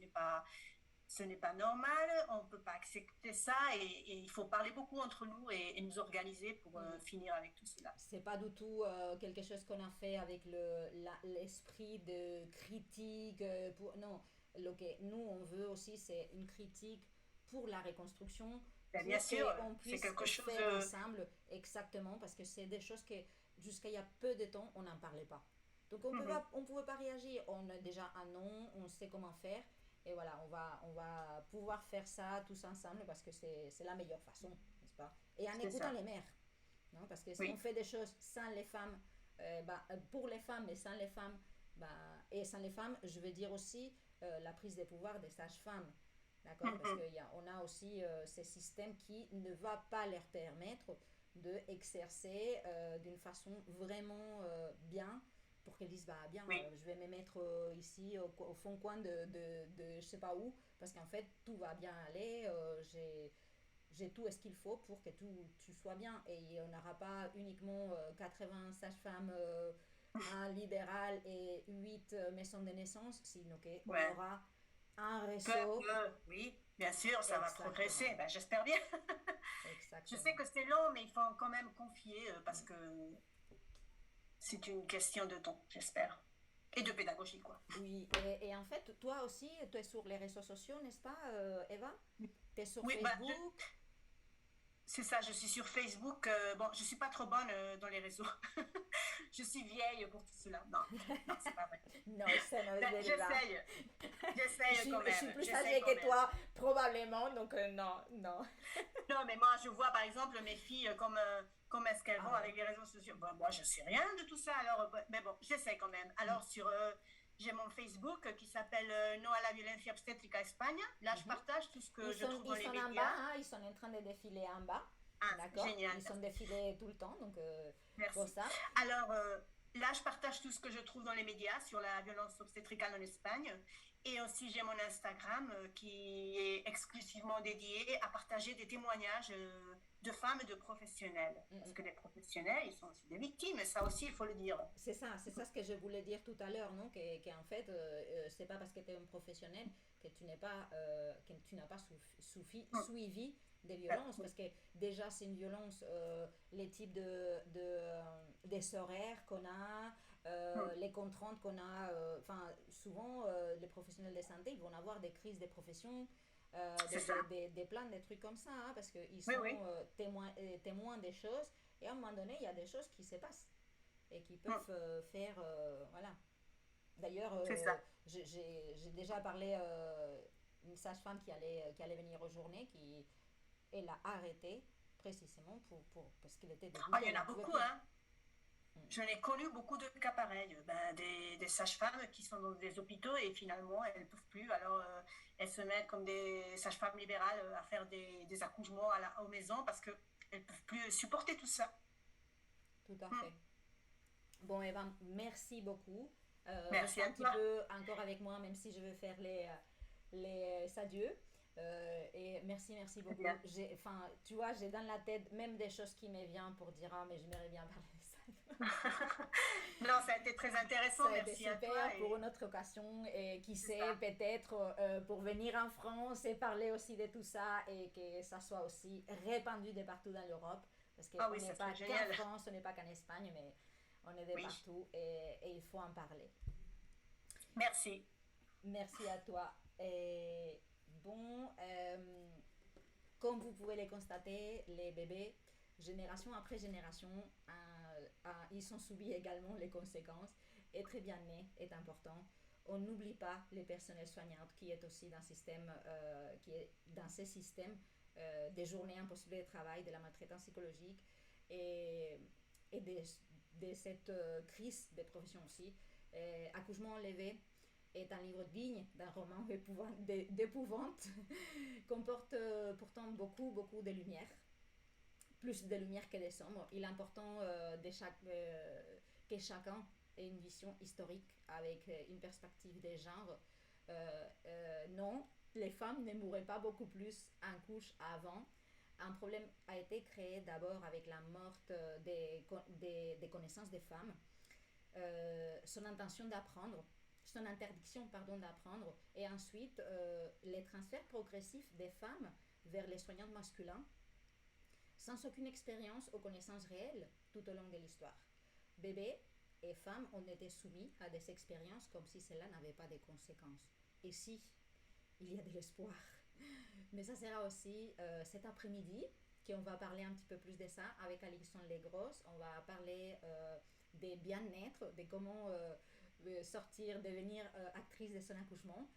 n'est pas normal, on ne peut pas accepter ça et il faut parler beaucoup entre nous et nous organiser pour Mm. finir avec tout cela. C'est pas du tout quelque chose qu'on a fait avec l'esprit de critique. Non, ce que nous, on veut aussi, c'est une critique pour la reconstruction, Ben, bien pour sûr, qu'on c'est puisse quelque chose. faire ensemble exactement, parce que c'est des choses que jusqu'à il y a peu de temps, on n'en parlait pas. Donc Mhm, on pouvait pas réagir. On a déjà un nom, on sait comment faire. Et voilà, on va pouvoir faire ça tous ensemble parce que c'est la meilleure façon, n'est-ce pas? Et en c'est écoutant ça. les mères. Non, parce que si on Oui. fait des choses sans les femmes, pour les femmes, mais sans les femmes, bah, et sans les femmes, je veux dire aussi la prise de pouvoir des sages-femmes. D'accord? Parce Mhm, qu'on a aussi ces systèmes qui ne va pas leur permettre d'exercer d'une façon vraiment bien pour qu'elles disent, bah bien, oui, je vais me mettre ici au fond coin de je sais pas où, parce qu'en fait, tout va bien aller, j'ai tout ce qu'il faut pour que tout sois bien. Et on n'aura pas uniquement 80 sages-femmes un libéral et 8 maisons de naissance, sinon qu'on Ouais. aura un Peu à réseau. peu, oui, bien sûr, ça va Exactement, progresser. Ben, j'espère bien. Je sais exactement. que c'est long, mais il faut quand même confier parce que c'est une question de temps, j'espère. Et de pédagogie, quoi. Oui, et en fait, toi aussi, tu es sur les réseaux sociaux, n'est-ce pas, Eva? Tu es sur Oui, bah, Facebook? c'est ça, je suis sur Facebook. Bon, je suis pas trop bonne dans les réseaux. Je suis vieille pour tout cela. Non, non, c'est pas vrai. Non, ça no es Ben, verdad. j'essaye. J'essaye quand Je suis même. plus J'essaye âgée quand que même. toi, probablement, donc non, non. Non, mais moi, je vois par exemple mes filles comme est-ce qu'elles Ah vont ouais. avec les réseaux sociaux. Bon, moi, je sais rien de tout ça. Alors, mais bon, j'essaie quand même. Mm, Alors, j'ai mon Facebook qui s'appelle No a la violencia obstétrica Espagne. Là, je mhm. partage tout ce que je trouve dans Ils les sont en bas, médias. hein, ils sont en train de défiler en bas, Ah, d'accord? génial, Ils sont défilés tout le temps, donc pour merci. ça. Alors, là, je partage tout ce que je trouve dans les médias sur la violence obstétricale en Espagne. Et aussi, j'ai mon Instagram qui est exclusivement dédié à partager des témoignages de femmes et de professionnels. Mm, Parce mm. que les professionnels, ils sont aussi des victimes, et ça aussi, il faut le dire. C'est ça ce que je voulais dire tout à l'heure, non? En fait, c'est pas parce que tu es un professionnel que tu n'es pas, que tu n'as pas suivi des violences, parce que déjà c'est une violence, les types des horaires qu'on a, les contraintes qu'on a, enfin souvent les professionnels de santé ils vont avoir des crises de profession, C'est ça. des plans, des trucs comme ça, hein, parce qu'ils Oui, sont oui. témoins des choses, et à un moment donné il y a des choses qui se passent et qui peuvent faire. Voilà. D'ailleurs, C'est ça. j'ai déjà parlé une sage-femme qui allait venir aux journées, qui elle a arrêté précisément parce qu'elle était Ah, dégoûtée, il y elle en n'en a pouvait beaucoup, plus. hein. J'en ai connu beaucoup de cas pareils, ben, des sages-femmes qui sont dans des hôpitaux et finalement elles ne peuvent plus. Alors elles se mettent comme des sages-femmes libérales à faire des accouchements aux maisons parce qu'elles ne peuvent plus supporter tout ça. Tout à Hmm. fait. Bon, Eva, merci beaucoup. Reste Merci un à petit toi. peu encore avec moi, même si je vais faire les adieux. Et merci Très beaucoup. bien. Enfin, tu vois, j'ai dans la tête même des choses qui me viennent pour dire, ah, mais j'aimerais bien parler de ça. Non, ça a été très Ça intéressant. a été Merci à toi. super pour Et une autre occasion, et qui c'est ça. sait, peut-être pour venir en France et parler aussi de tout ça, et que ça soit aussi répandu de partout dans l'Europe, parce Ah qu'on oui, n'est ça pas serait qu'en génial. France, on n'est pas qu'en Espagne, mais on est de Oui. partout, et il faut en parler. Merci. Merci à toi. Et bon, comme vous pouvez le constater, les bébés, génération après génération, ils ont subi également les conséquences. Être bien né est important. On n'oublie pas les personnels soignantes qui est aussi dans, système, qui est dans ces systèmes des journées impossibles de travail, de la maltraitance psychologique, et, et de cette crise des professions aussi. Accouchement enlevé est un livre digne d'un roman d'épouvante, comporte pourtant beaucoup de lumière, plus de lumière que de sombre. Il est important que chacun ait une vision historique avec une perspective des genres. Non, les femmes ne mouraient pas beaucoup plus en couche avant. Un problème a été créé d'abord avec la mort des connaissances des femmes, son intention d'apprendre, son interdiction pardon, d'apprendre, et ensuite les transferts progressifs des femmes vers les soignants masculins sans aucune expérience ou connaissances réelles tout au long de l'histoire. Bébés et femmes ont été soumis à des expériences comme si cela n'avait pas de conséquences. Et si, il y a de l'espoir. Mais ça sera aussi cet après-midi qu'on va parler un petit peu plus de ça avec Alison Legros. On va parler des bien-être, de comment sortir, devenir actrice de son accouchement.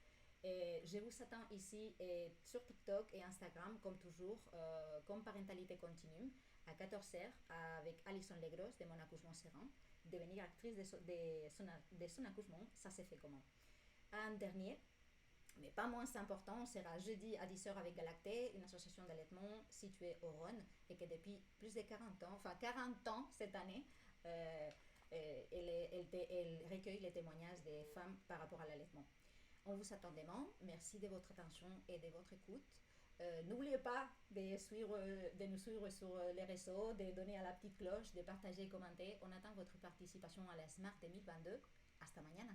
Et je vous attends ici et sur TikTok et Instagram, comme toujours, comme Parentalité Continuum, à 14h, avec Alison Legros de Mon Accouchement Serein. Devenir actrice de son accouchement, ça s'est fait comment? Un dernier, mais pas moins important, sera jeudi à 10h avec Galacté, une association d'allaitement située au Rhône, et que depuis plus de 40 ans, enfin 40 ans cette année, elle recueille les témoignages des femmes par rapport à l'allaitement. On vous attend demain. Merci de votre attention et de votre écoute. N'oubliez pas de nous suivre sur les réseaux, de donner à la petite cloche, de partager et commenter. On attend votre participation à la Smart 2022. Hasta mañana.